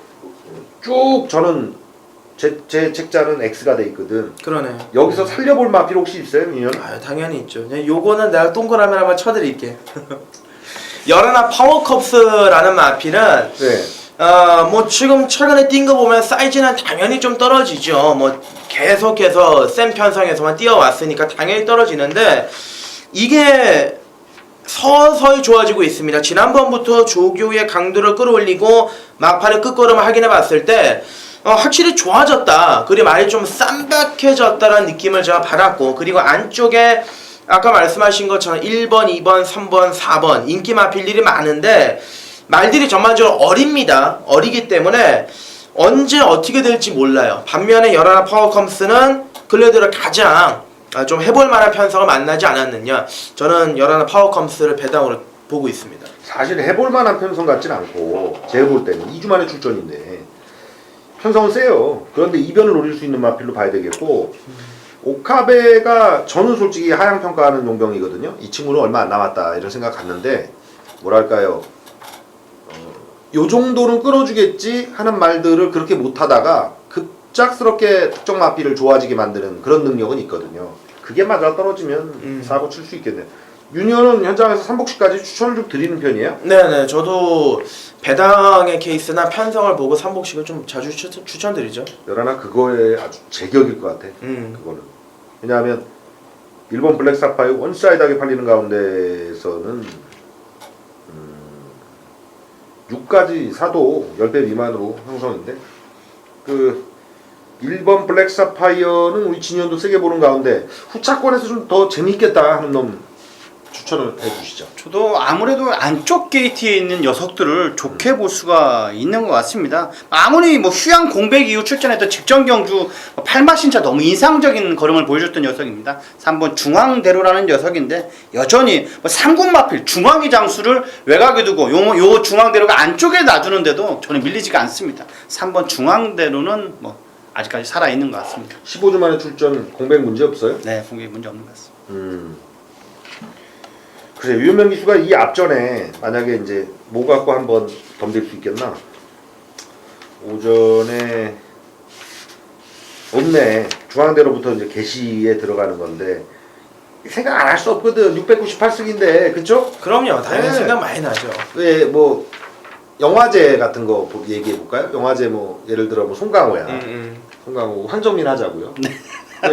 쭉 저는 제 책자는 X가 돼 있거든. 그러네. 여기서 살려볼 마필 혹시 있어요, 민현? 아, 당연히 있죠. 그냥 요거는 내가 동그라미 한번 쳐드릴게. 열하나 파워컵스라는 마필은 네. 뭐 지금 최근에 뛴 거 보면 사이즈는 당연히 좀 떨어지죠. 뭐 계속해서 센 편성에서만 뛰어왔으니까 당연히 떨어지는데 이게 서서히 좋아지고 있습니다. 지난번부터 조교의 강도를 끌어올리고 막판의 끝걸음을 확인해 봤을 때 확실히 좋아졌다. 그리고 말이 좀 쌈박해졌다라는 느낌을 제가 받았고, 그리고 안쪽에 아까 말씀하신 것처럼 1번, 2번, 3번, 4번 인기 마필들이 많은데 말들이 전반적으로 어립니다. 어리기 때문에 언제 어떻게 될지 몰라요. 반면에 열하나 파워컴스는 근래 들어 가장 좀 해볼 만한 편성을 만나지 않았느냐. 저는 열하나 파워컴스를 배당으로 보고 있습니다. 사실 해볼 만한 편성 같진 않고 제가 볼 때는 2주 만에 출전인데 편성은 세요. 그런데 이변을 노릴 수 있는 마필로 봐야 되겠고 오카베가 저는 솔직히 하향 평가하는 용병이거든요. 이 친구는 얼마 안 남았다 이런 생각 갔는데 뭐랄까요, 요 정도는 끌어주겠지 하는 말들을 그렇게 못하다가 급작스럽게 특정 마필을 좋아지게 만드는 그런 능력은 있거든요. 그게 맞아 떨어지면 사고 칠 수 있겠네요. 유니언은 현장에서 3복식까지 추천을 좀 드리는 편이에요? 네네, 저도 배당의 케이스나 편성을 보고 삼복식을 좀 자주 추천드리죠. 열하나 그거에 아주 제격일 것 같아. 그거는. 왜냐하면 일본 블랙 사파이어 원사이드하게 팔리는 가운데서는 6까지 사도 10배 미만으로 형성인데 그 1번 블랙 사파이어는 우리 진현도 세게 보는 가운데 후차권에서 좀 더 재밌겠다 하는 놈 추천을 해주시죠. 저도 아무래도 안쪽 게이트에 있는 녀석들을 좋게 볼 수가 있는 것 같습니다. 아무리 뭐 휴양 공백 이후 출전했던 직전 경주 8마신차 너무 인상적인 걸음을 보여줬던 녀석입니다. 3번 중앙대로라는 녀석인데 여전히 뭐 3군 마필 중앙의 장수를 외곽에 두고 요 중앙대로가 안쪽에 놔주는데도 저는 밀리지가 않습니다. 3번 중앙대로는 뭐 아직까지 살아있는 것 같습니다. 15주 만에 출전 공백 문제 없어요? 네, 공백 문제 없는 것 같습니다. 그래, 유현명 기수가 이 앞전에 만약에 이제 뭐 갖고 한번 덤빌 수 있겠나? 오전에 없네. 중앙대로부터 이제 개시에 들어가는 건데 생각 안 할 수 없거든. 698승인데, 그쵸? 그럼요, 당연히 네. 생각 많이 나죠. 왜 뭐 영화제 같은 거 얘기해 볼까요? 영화제 뭐 예를 들어 뭐 송강호야. 송강호, 황정민 하자고요. 네.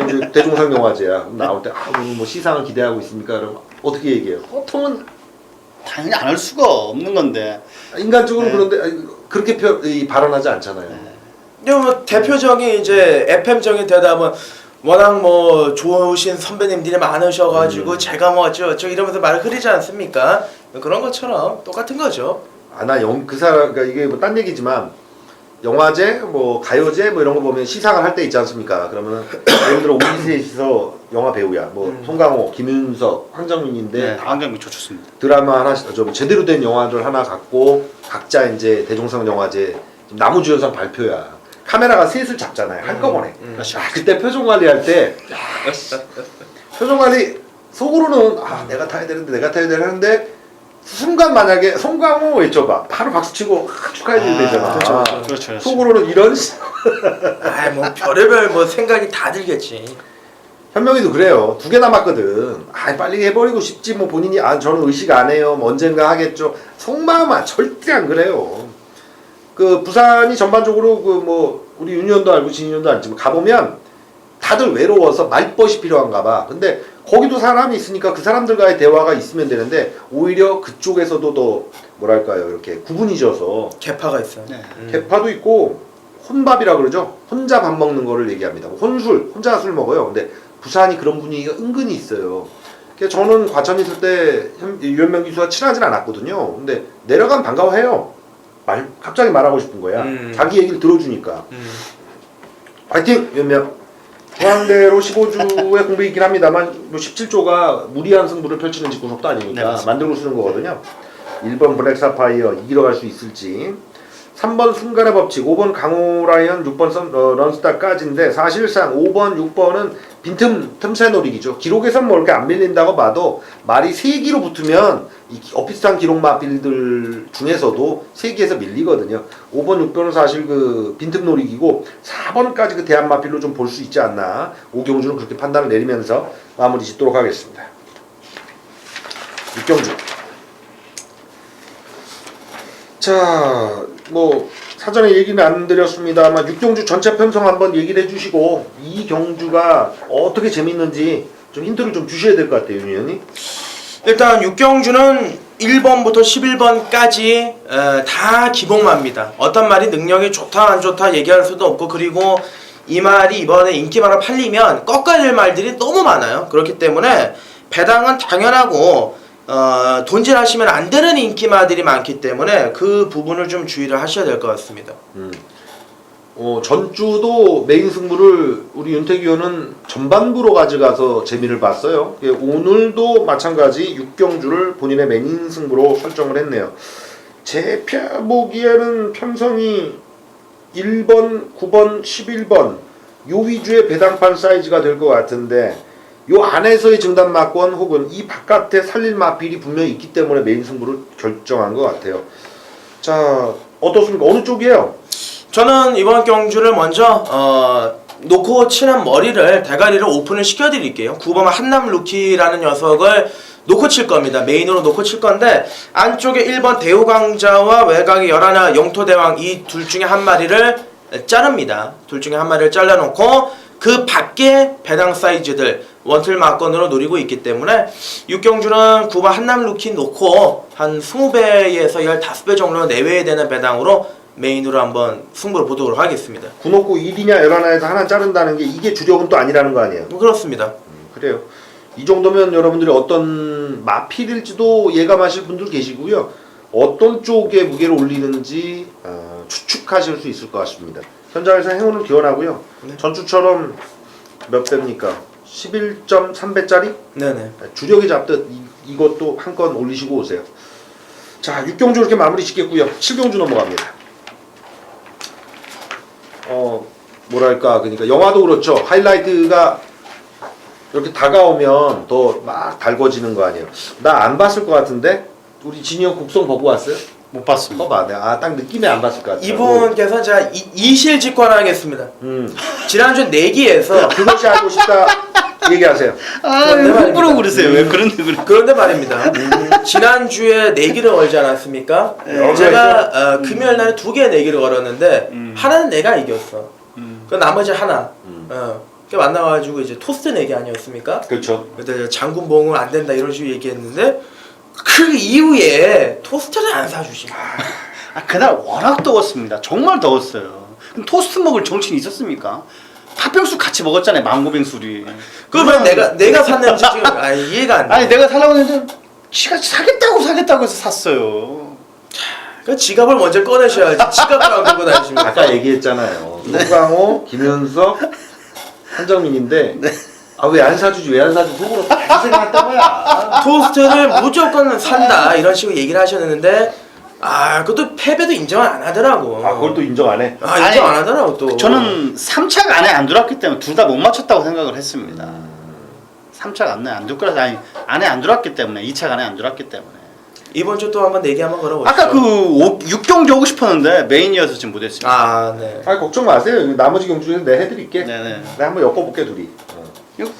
이제 대종상 영화제야. 그럼 나올 때 오늘 뭐 시상을 기대하고 있습니까? 그럼 어떻게 얘기해요? 보통은 당연히 안 할 수가 없는 건데 인간적으로 네. 그런데 그렇게 발언하지 않잖아요. 근데 뭐 대표적인 이제 FM적인 대답은 워낙 뭐 좋으신 선배님들이 많으셔가지고 제가 뭐 어쩌고 이러면서 말을 흐리지 않습니까? 그런 것처럼 똑같은 거죠. 그 사람, 그러니까 이게 뭐 딴 얘기지만 영화제, 뭐 가요제, 뭐 이런 거 보면 시상을 할 때 있지 않습니까? 그러면 예를 들어 우리 셋이서 영화 배우야, 뭐 송강호, 김윤석, 황정민인데 네, 황정민 좋습니다. 드라마 하나, 좀 제대로 된 영화를 하나 갖고 각자 이제 대종상 영화제 나무주연상 발표야. 카메라가 셋을 잡잖아요. 한꺼번에. 그때 표정 관리할 때 표정 관리 속으로는 내가 타야 되는데 하는데 순간 만약에 송강호 외쳐봐 바로 박수치고 축하해줘야 되잖아. 그렇죠. 속으로는 이런 뭐 별의별 뭐 생각이 다 들겠지. 현명이도 그래요. 2개 남았거든. 빨리 해버리고 싶지 뭐 본인이 저는 의식 안 해요. 뭐 언젠가 하겠죠. 속마음은 절대 안 그래요. 그 부산이 전반적으로 그 뭐 우리 윤현도 알고 진현도 알지만 가보면 다들 외로워서 말벗이 필요한가 봐. 근데 거기도 사람이 있으니까 그 사람들과의 대화가 있으면 되는데 오히려 그쪽에서도 더 뭐랄까요 이렇게 구분이 져서 개파가 있어요. 네. 개파도 있고 혼밥이라 그러죠. 혼자 밥 먹는 거를 얘기합니다. 혼술, 혼자 술 먹어요. 근데 부산이 그런 분위기가 은근히 있어요. 그래서 저는 과천 있을 때 유현명 기수와 친하진 않았거든요. 근데 내려가면 반가워해요. 갑자기 말하고 싶은 거야. 자기 얘기를 들어주니까. 화이팅! 유현명. 포항대로 15주의 공백이 있긴 합니다만 17조가 무리한 승부를 펼치는 직구석도 아니니까 네, 만들고 쓰는 거거든요. 1번 블랙사파이어 이기러 갈 수 있을지, 3번 순간의 법칙, 5번 강호라이언, 6번 런스타까지인데 사실상 5번, 6번은 빈틈 틈새 노리기죠. 기록에선 뭐 이렇게 안 밀린다고 봐도 말이 3기로 붙으면 이 비슷한 기록 마필들 중에서도 3기에서 밀리거든요. 5번, 6번은 사실 그 빈틈 노리기고 4번까지 그 대한 마필로 좀 볼 수 있지 않나. 오경주는 그렇게 판단을 내리면서 마무리 짓도록 하겠습니다. 육경주. 자, 뭐 사전에 얘기는 안 드렸습니다만 육경주 전체 편성 한번 얘기를 해주시고 이 경주가 어떻게 재밌는지 좀 힌트를 좀 주셔야 될 것 같아요, 윤 의원님. 일단 육경주는 1번부터 11번까지 다 기복마입니다. 어떤 말이 능력이 좋다 안 좋다 얘기할 수도 없고, 그리고 이 말이 이번에 인기마로 팔리면 꺾어야 될 말들이 너무 많아요. 그렇기 때문에 배당은 당연하고 돈질하시면 안 되는 인기마들이 많기 때문에 그 부분을 좀 주의를 하셔야 될 것 같습니다. 전주도 메인 승부를 우리 윤택 의원은 전반부로 가져가서 재미를 봤어요. 오늘도 마찬가지 육경주를 본인의 메인 승부로 설정을 했네요. 제 보기에는 편성이 1번, 9번, 11번 요 위주의 배당판 사이즈가 될 것 같은데 요 안에서의 증단마권 혹은 이 바깥에 살릴 마필이 분명히 있기 때문에 메인 승부를 결정한 것 같아요. 자, 어떻습니까? 어느 쪽이에요? 저는 이번 경주를 먼저 놓고 치는 머리를 대가리를 오픈을 시켜드릴게요. 9번 한남 루키라는 녀석을 놓고 칠 겁니다. 메인으로 놓고 칠 건데 안쪽에 1번 대우강자와 외곽에 열하나 영토대왕 이 둘 중에 한 마리를 자릅니다. 둘 중에 한 마리를 잘라놓고 그 밖에 배당 사이즈들 원틀 막건으로 노리고 있기 때문에 육경주는 9번 한남 루키 놓고 한 20배에서 15배 정도 내외에 되는 배당으로 메인으로 한번 승부를 보도록 하겠습니다. 9놓고 1이냐 11하에서 하나 자른다는 게 이게 주력은 또 아니라는 거 아니에요? 그렇습니다. 그래요. 이 정도면 여러분들이 어떤 마필일지도 예감하실 분들 계시고요. 어떤 쪽에 무게를 올리는지 추측하실 수 있을 것 같습니다. 현장에서 행운을 기원하고요. 네. 전주처럼 몇 배입니까? 11.3배짜리? 네네. 주력이 잡듯 이것도 한 건 올리시고 오세요. 자, 6경주 이렇게 마무리 짓겠고요. 7경주 넘어갑니다. 뭐랄까, 그러니까 영화도 그렇죠. 하이라이트가 이렇게 다가오면 더 막 달궈지는 거 아니에요. 나 안 봤을 것 같은데 우리 진이 형 곡성 보고 왔어요? 못 봤습니다. 봐봐, 내가 딱 느낌에 안 봤을 것 같아. 이분께서 제가 이실직관하겠습니다. 지난주 내기에서 그것이 알고 싶다 얘기하세요. 그런데 함부로 말입니다. 그러세요. 왜 그런데 그래? 그런데 말입니다. 지난주에 내기를 걸지 않았습니까? 제가 금요일 날에 2개의 내기를 걸었는데 하나는 내가 이겼어. 그 나머지 하나. 그 만나가지고 이제 토스트 내기 아니었습니까? 그렇죠. 그때 장군봉은 안 된다 이런 식으로 얘기했는데 그 이후에 토스트를 안 사주시. 그날 워낙 더웠습니다. 정말 더웠어요. 그럼 토스트 먹을 정신이 있었습니까? 팥빙수 같이 먹었잖아요. 망고빙수리. 그러면 내가 샀는지 지금 이해가 안 돼. 아니 내가 살라고 했는데 지가 사겠다고 해서 샀어요. 그 지갑을 먼저 꺼내셔야지. 지갑을 안 들고 다니십니까? 아까 얘기했잖아요. 송강호, 김윤석, 한정민인데 왜 안 사주지? 왜 안 사주지? 속으로 다 생각했던 거야. 토스트를 무조건 산다 이런 식으로 얘기를 하셨는데 그것도 패배도 인정을 안 하더라고. 그걸 또 인정 안 해? 인정 안 하더라고 또. 저는 3차가 안에 안 들어왔기 때문에 둘 다 못 맞췄다고 생각을 했습니다. 3차가 안에 안 들어왔기 때문에 안에 안 들어왔기 때문에 2차가 안에 안 들어왔기 때문에 이번 주 또 한번 내기 한번 걸어보시죠. 아까 그 6경주 하고 싶었는데 메인이어서 지금 못했습니다. 네. 걱정 마세요. 나머지 경주에서 내가 해드릴게. 네네. 내가 한번 엮어볼게 둘이. 이거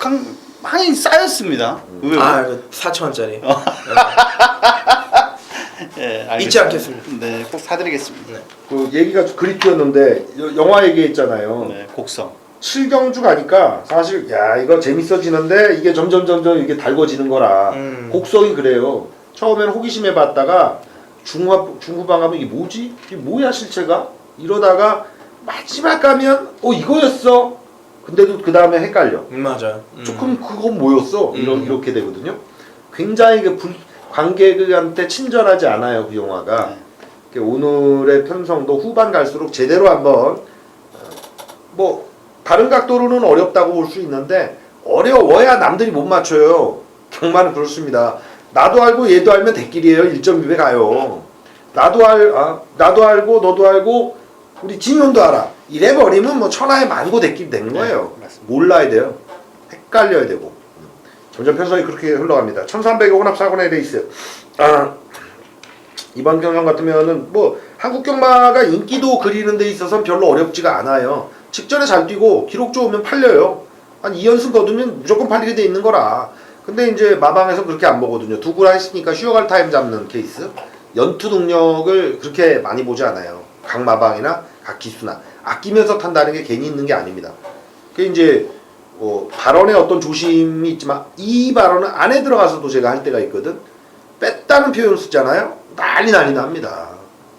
많이 쌓였습니다. 의외로. 4,000원짜리. 네, 알겠습니다. 잊지 않겠습니다. 네, 꼭 사드리겠습니다. 그 얘기가 그립 튀었는데 영화 얘기했잖아요. 네, 곡성. 7경주 가니까 사실 야 이거 재밌어지는데 이게 점점 이게 달궈지는 거라 곡성이 그래요. 처음에는 호기심에 봤다가 중후반 가면 이게 뭐지? 이게 뭐야 실체가? 이러다가 마지막 가면 이거였어. 근데도 그 다음에 헷갈려. 맞아요. 조금 그건 뭐였어? 이렇게 되거든요. 굉장히 관객한테 친절하지 않아요 그 영화가. 오늘의 편성도 후반 갈수록 제대로 한번 뭐 다른 각도로는 어렵다고 볼 수 있는데 어려워야 남들이 못 맞춰요. 정말은 그렇습니다. 나도 알고 얘도 알면 대길이에요. 1.2배 가요. 나도 알고 너도 알고 우리 진용도 알아. 이래 버리면 뭐 천하의 만고 대길 된 거예요. 몰라야 돼요. 헷갈려야 되고. 점점 편성이 그렇게 흘러갑니다. 1300의 혼합 4권의 레이스. 이번 경영 같으면은 뭐 한국 경마가 인기도 그리는 데 있어서는 별로 어렵지가 않아요. 직전에 잘 뛰고 기록 좋으면 팔려요. 한 2연승 거두면 무조건 팔리게 돼 있는 거라. 근데 이제 마방에서 그렇게 안 보거든요. 두 구라 했으니까 쉬어갈 타임 잡는 케이스. 연투 능력을 그렇게 많이 보지 않아요. 각 마방이나 각 기수나 아끼면서 탄다는 게 괜히 있는 게 아닙니다. 그게 이제 발언에 어떤 조심이 있지만 이 발언은 안에 들어가서도 제가 할 때가 있거든. 뺐다는 표현을 쓰잖아요. 난리 납니다.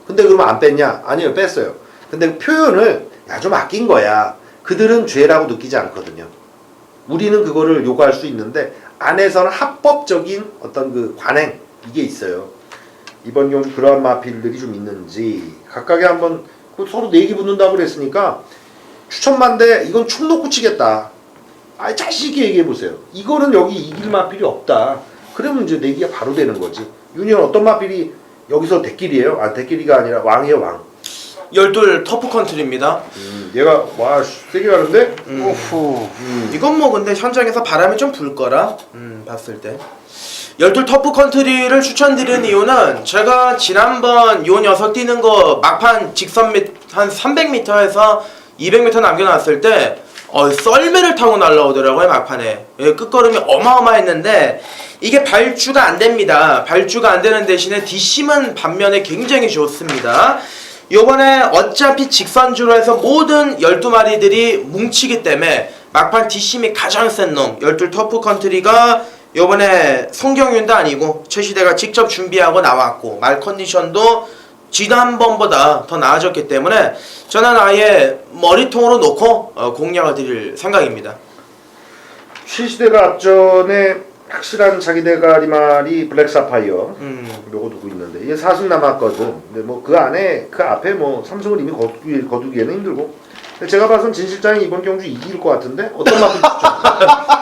근데 그러면 안 뺐냐? 아니요, 뺐어요. 근데 표현을 좀 아낀 거야. 그들은 죄라고 느끼지 않거든요. 우리는 그거를 요구할 수 있는데 안에서는 합법적인 어떤 그 관행 이게 있어요. 이번 경주 그러한 마필들이 좀 있는지 각각에 한번 서로 내기 붙는다고 그랬으니까 추천만 돼. 이건 총 놓고 치겠다. 자신 있게 얘기해 보세요. 이거는 여기 이길 마필이 없다. 그러면 이제 내기가 바로 되는 거지. 유니언 어떤 마필이 여기서 대길이에요? 대길이가 아니라 왕이에요, 왕. 열둘 터프 컨트리입니다. 얘가 세게 가는데? 이건 뭐 근데 현장에서 바람이 좀 불 거라 봤을 때. 열둘 터프 컨트리를 추천드리는 이유는 제가 지난번 요 녀석 뛰는 거 막판 직선 한 300m에서 200m 남겨놨을 때 썰매를 타고 날라오더라고요 막판에. 끝걸음이 어마어마했는데 이게 발주가 안 됩니다. 발주가 안 되는 대신에 뒷심은 반면에 굉장히 좋습니다. 요번에 어차피 직선주로 해서 모든 12마리들이 뭉치기 때문에 막판 뒷심이 가장 센 놈 12 터프 컨트리가 요번에 송경윤도 아니고 최시대가 직접 준비하고 나왔고 말 컨디션도 지난번보다 더 나아졌기 때문에 저는 아예 머리통으로 놓고 공략을 드릴 생각입니다. 최시대가 앞전에 확실한 자기 대가리 말이 블랙 사파이어 요거 두고 있는데 이게 4승 남았거든. 근데 뭐 그 안에 그 앞에 뭐 3승을 이미 거두기에는 힘들고. 근데 제가 봐선 진 실장이 이번 경주 이길 것 같은데 어떤 맛을 추천?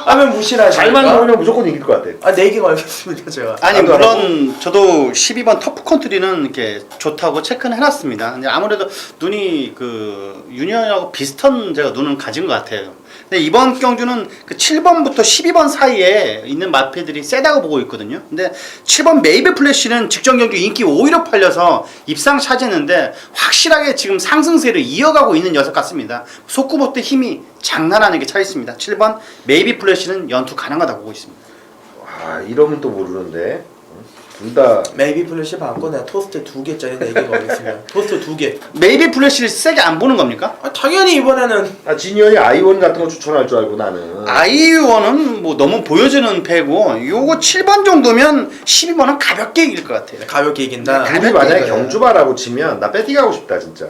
하면 무시하시니까 잘만 나오면 무조건 이길 것 같아. 내기 걸겠습니다 제가. 아니 물론 저도 12번 터프 컨트리는 이렇게 좋다고 체크는 해놨습니다. 근데 아무래도 눈이 그 유니언하고 비슷한 제가 눈을 가진 것 같아요. 근데 이번 경주는 그 7번부터 12번 사이에 있는 마패들이 세다고 보고 있거든요. 근데 7번 메이베 플래시는 직전 경주 인기 5위로 팔려서 입상 차지했는데 확실하게 지금 상승세를 이어가고 있는 녀석 같습니다. 속구보트 힘이 장난 아니게 차 있습니다. 7번 메이비 플래시는 연투 가능하다고 보고 있습니다. 이러면 또 모르는데 둘 다 메이비 플래시 받고 내가 토스트 2개짜리 내기 걸겠습니다. 토스트 2개. 메이비 플래시를 세게 안 보는 겁니까? 당연히 이번에는 진현이 아이원 같은 거 추천할 줄 알고 나는. 아이원은 뭐 너무 보여주는 패고 요거 7번 정도면 12번은 가볍게 이길 것 같아요. 가볍게 이긴다. 우리 만약에 경주바라고 치면 나 배팅 하고 싶다 진짜.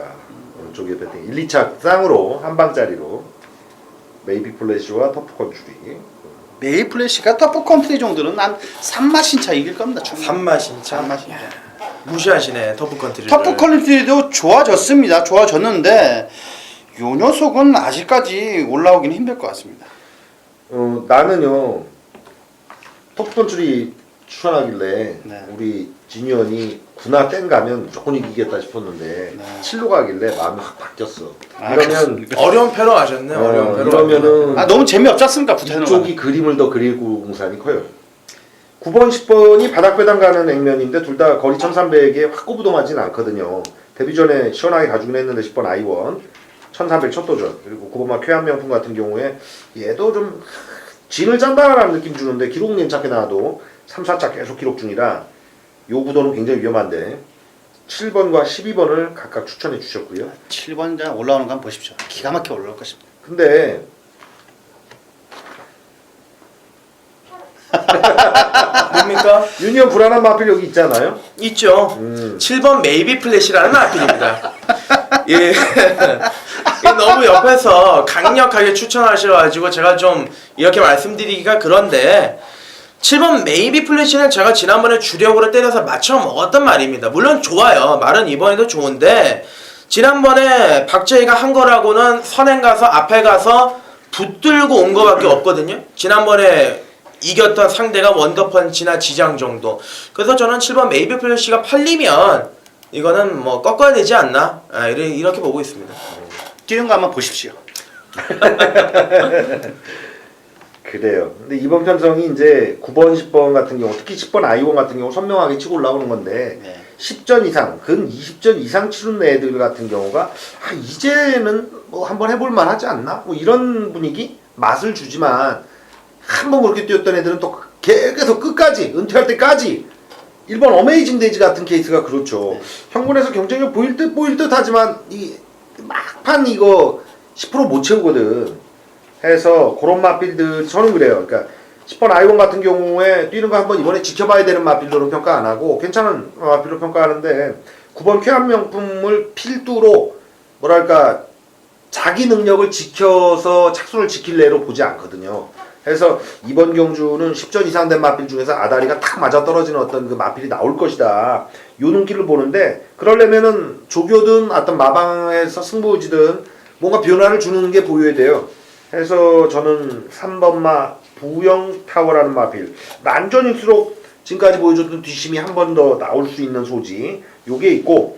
저기 배팅 1, 2차 쌍으로 한 방짜리로 메이비 플래시와 터프 컨트리. 메이 플래시가 터프 컨트리 정도는 한 3마신차 이길 겁니다. 3마신차. 무시하시네 터프 컨트리를. 터프 컨트리도 좋아졌습니다. 좋아졌는데 요 녀석은 아직까지 올라오기는 힘들 것 같습니다. 나는요 터프 컨트리 추천하길래 네. 우리 진현이 구나 땡 가면 무조건 이기겠다 싶었는데 7로 가길래 마음이 확 바뀌었어. 이러면 어려운 패로 가셨네. 어려운 패로. 이러면은 너무 재미없지 않습니까? 구태는 이쪽이 그림을 더 그릴 공산이 커요. 9번, 10번이 바닥배당 가는 액면인데 둘 다 거리 1300에 확고부동하진 않거든요. 데뷔 전에 시원하게 가주긴 했는데 10번 아이원 1300 첫 도전. 그리고 9번마 쾌한명품 같은 경우에 얘도 좀 진을 짠다라는 느낌 주는데 기록은 괜찮게 나와도 3, 4차 계속 기록 중이라 요 구도는 굉장히 위험한데 7번과 12번을 각각 추천해 주셨고요. 7번 올라오는 거 한번 보십시오. 기가 막히게 올라올 것입니다. 근데 뭡니까? 유니언 불안한 마필 여기 있잖아요. 있죠. 7번 메이비 플래시라는 마필입니다. 예. 이게 너무 옆에서 강력하게 추천하셔가지고 제가 좀 이렇게 말씀드리기가 그런데 7번 메이비 플래시는 제가 지난번에 주력으로 때려서 맞춰 먹었던 말입니다. 물론 좋아요. 말은 이번에도 좋은데 지난번에 박재희가 한 거라고는 선행 가서 앞에 가서 붙들고 온 거밖에 없거든요. 지난번에 이겼던 상대가 원더펀치나 지장 정도. 그래서 저는 7번 메이비 플래시가 팔리면 이거는 뭐 꺾어야 되지 않나, 이렇게 보고 있습니다. 뛰는 거 한번 보십시오. 그래요. 근데 이번 편성이 이제 9번, 10번 같은 경우, 특히 10번 아이원 같은 경우 선명하게 치고 올라오는 건데 네. 10전 이상, 근 20전 이상 치른 애들 같은 경우가 이제는 뭐 한번 해볼 만하지 않나? 뭐 이런 분위기? 맛을 주지만 한번 그렇게 뛰었던 애들은 또 계속 끝까지, 은퇴할 때까지 1번 어메이징 데이지 같은 케이스가 그렇죠. 네. 형군에서 경쟁력 보일 듯 하지만 이 막판 이거 10% 못 채우거든. 해서 그런 마필들 저는 그래요. 그러니까 10번 아이원 같은 경우에 뛰는 거 한번 이번에 지켜봐야 되는 마필로는 평가 안 하고 괜찮은 마필로 평가하는데 9번 쾌한 명품을 필두로 뭐랄까 자기 능력을 지켜서 착순을 지킬 애로 보지 않거든요. 그래서 이번 경주는 10전 이상 된 마필 중에서 아다리가 탁 맞아 떨어지는 어떤 그 마필이 나올 것이다. 요 눈길을 보는데 그러려면은 조교든 어떤 마방에서 승부지든 뭔가 변화를 주는 게 보여야 돼요. 해서 저는 3번마 부영 타워라는 마필 난전일수록 지금까지 보여줬던 뒷심이 한 번 더 나올 수 있는 소지 요게 있고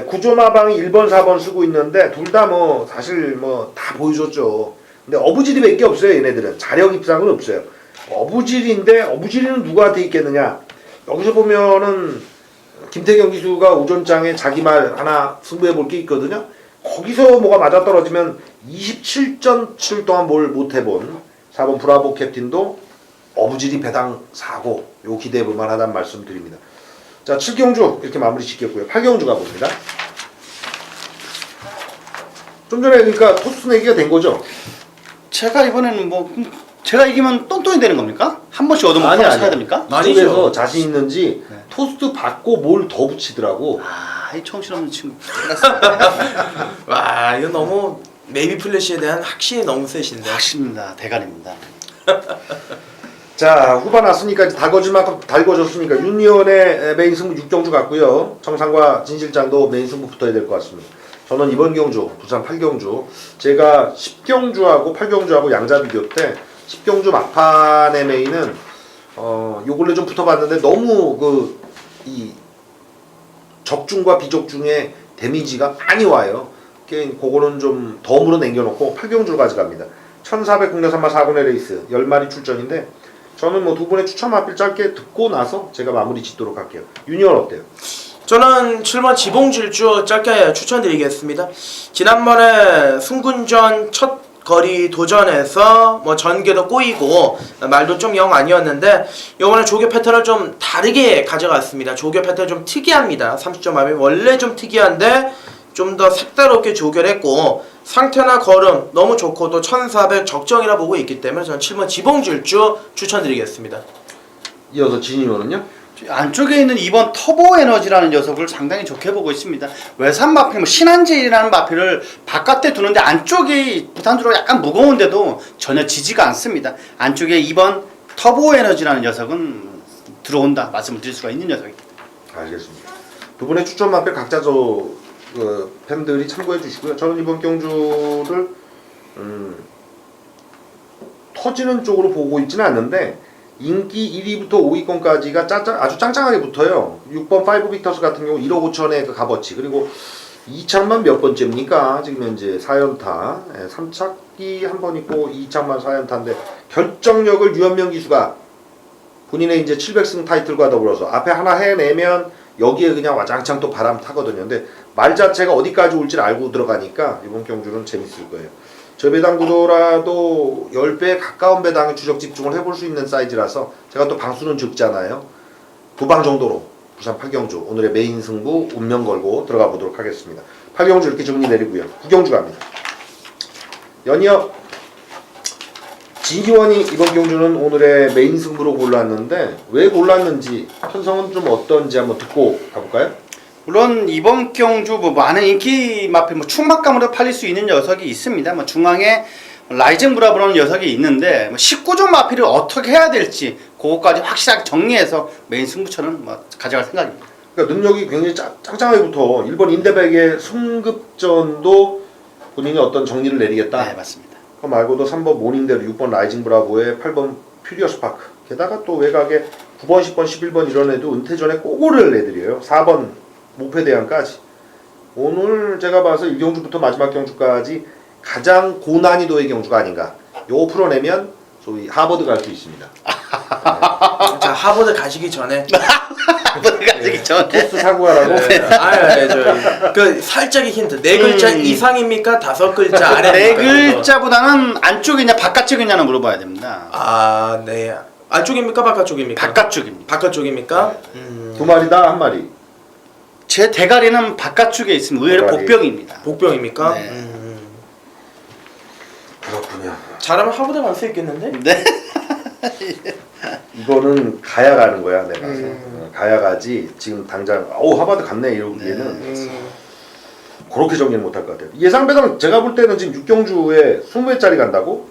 구조마방이 1번 4번 쓰고 있는데 둘 다 뭐 사실 뭐 다 보여줬죠. 근데 어부질이 몇 개 없어요. 얘네들은 자력 입상은 없어요. 어부질인데 어부질이는 누구한테 있겠느냐. 여기서 보면은 김태경 기수가 오전장에 자기 말 하나 승부해 볼 게 있거든요. 거기서 뭐가 맞아떨어지면 27전 치를 동안 뭘 못해본 4번 브라보 캡틴도 어부질이 배당 4고 요 기대해 볼 만하다는 말씀 드립니다. 자 7경주 이렇게 마무리 짓겠고요. 8경주 가봅니다. 좀 전에 그러니까 토스 내기가 된 거죠? 제가 이번에는 뭐 제가 이기면 똥똥이 되는 겁니까? 한 번씩 얻으면 하나 사야 됩니까? 아니죠. 이쪽에서 자신 있는지 네. 토스트 받고 뭘 더 붙이더라고. 이 정신없는 친구. 와, 이거 너무 메이비 플래시에 대한 확신이 너무 세신데. 확신입니다. 대가리입니다. 자 후반 왔으니까 이제 달궈질 만큼 달궈졌으니까 유니언의 메인 승부 6경주 같고요. 정상과 진실장도 메인 승부 붙어야 될 것 같습니다. 저는 이번 경주 부산 8경주 제가 10경주하고 8경주하고 양자 비교 때 10경주 막판의 메인은 요 근래 좀 붙어봤는데 너무 이 적중과 비적중의 데미지가 많이 와요. 그거는 좀 덤으로 남겨놓고 8경주를 가져갑니다. 1400 국내 3마 4군의 레이스 10마리 출전인데 저는 뭐 두 분의 추천 마필 짧게 듣고 나서 제가 마무리 짓도록 할게요. 유니언 어때요? 저는 7번 지봉질주 짧게 추천드리겠습니다. 지난번에 승군전 첫 거리 도전에서 뭐 전개도 꼬이고 말도 좀 영 아니었는데 이번에 조교 패턴을 좀 다르게 가져갔습니다. 조교 패턴 좀 특이합니다. 30점 마필 원래 좀 특이한데 좀 더 색다롭게 조교를 했고 상태나 걸음 너무 좋고 또 1400 적정이라 보고 있기 때문에 저는 7번 지봉질주 추천드리겠습니다. 이어서 진이원은요? 안쪽에 있는 2번 터보 에너지라는 녀석을 상당히 좋게 보고 있습니다. 외산 마필, 뭐 신한제이라는 마필을 바깥에 두는데 안쪽이 부탄주로 약간 무거운데도 전혀 지지가 않습니다. 안쪽에 2번 터보 에너지라는 녀석은 들어온다 말씀을 드릴 수가 있는 녀석입니다. 알겠습니다. 두 분의 추천 마필 각자 팬들이 참고해 주시고요. 저는 이번 경주를 터지는 쪽으로 보고 있지는 않는데 인기 1위부터 5위권까지가 아주 짱짱하게 붙어요. 6번 5 빅터스 같은 경우 1억 5천의 그 값어치 그리고 2차만 몇 번째입니까? 지금 현재 4연타 3차기 한 번 있고 2차만 4연타인데 결정력을 유현명 기수가 본인의 이제 700승 타이틀과 더불어서 앞에 하나 해내면 여기에 그냥 와장창 또 바람 타거든요. 근데 말 자체가 어디까지 올지 알고 들어가니까 이번 경주는 재밌을 거예요. 저 배당 구도라도 10배에 가까운 배당에 주력 집중을 해볼 수 있는 사이즈라서 제가 또 방수는 적잖아요. 2방 정도로 부산 팔경주 오늘의 메인 승부 운명 걸고 들어가 보도록 하겠습니다. 팔경주 이렇게 정리 내리고요. 구경주 갑니다. 연이어 진기원이 이번 경주는 오늘의 메인 승부로 골랐는데 왜 골랐는지 편성은 좀 어떤지 한번 듣고 가볼까요? 물론 이번 경주 뭐 많은 인기 마필 뭐 충막감으로 팔릴 수 있는 녀석이 있습니다. 뭐 중앙에 라이징 브라보라는 녀석이 있는데 뭐 19종 마필을 어떻게 해야 될지 그것까지 확실하게 정리해서 메인 승부처는 뭐 가져갈 생각입니다. 그러니까 능력이 굉장히 짱짱하게 붙어 1번 인대백의 승급전도 본인이 어떤 정리를 내리겠다. 네, 맞습니다. 그 말고도 3번 모닝대로 6번 라이징 브라보에 8번 퓨리어스 파크 게다가 또 외곽에 9번 10번 11번 이런 애도 은퇴전에 꼬고를 내드려요. 4번 목패대항까지 오늘 제가 봐서 1경주부터 마지막 경주까지 가장 고난이도의 경주가 아닌가. 요거 풀어내면 소위 하버드 갈 수 있습니다. 자, 하버드 가시기 전에 하버드 가기 전에 토스 사고 하라고. 그 살짝의 힌트. 네 글자 이상입니까? 다섯 글자 아래. 네 글자보다는 안쪽이냐 바깥쪽이냐는 물어봐야 됩니다. 아, 네. 안쪽입니까? 바깥쪽입니까? 바깥쪽입니다. 바깥쪽입니까? 두 마리다 한 마리. 제 대가리는 바깥쪽에 있으면 의외로 대가리. 복병입니다. 복병입니까? 네. 그렇군요. 잘하면 하버드 갈 수 있겠는데? 네. 이거는 가야 가는 거야 내가. 가야 가지 지금 당장 하버드 갔네 이러기에는 그렇게 정리는 못할 것 같아요. 예상 배당 제가 볼 때는 지금 6경주에 20회짜리 간다고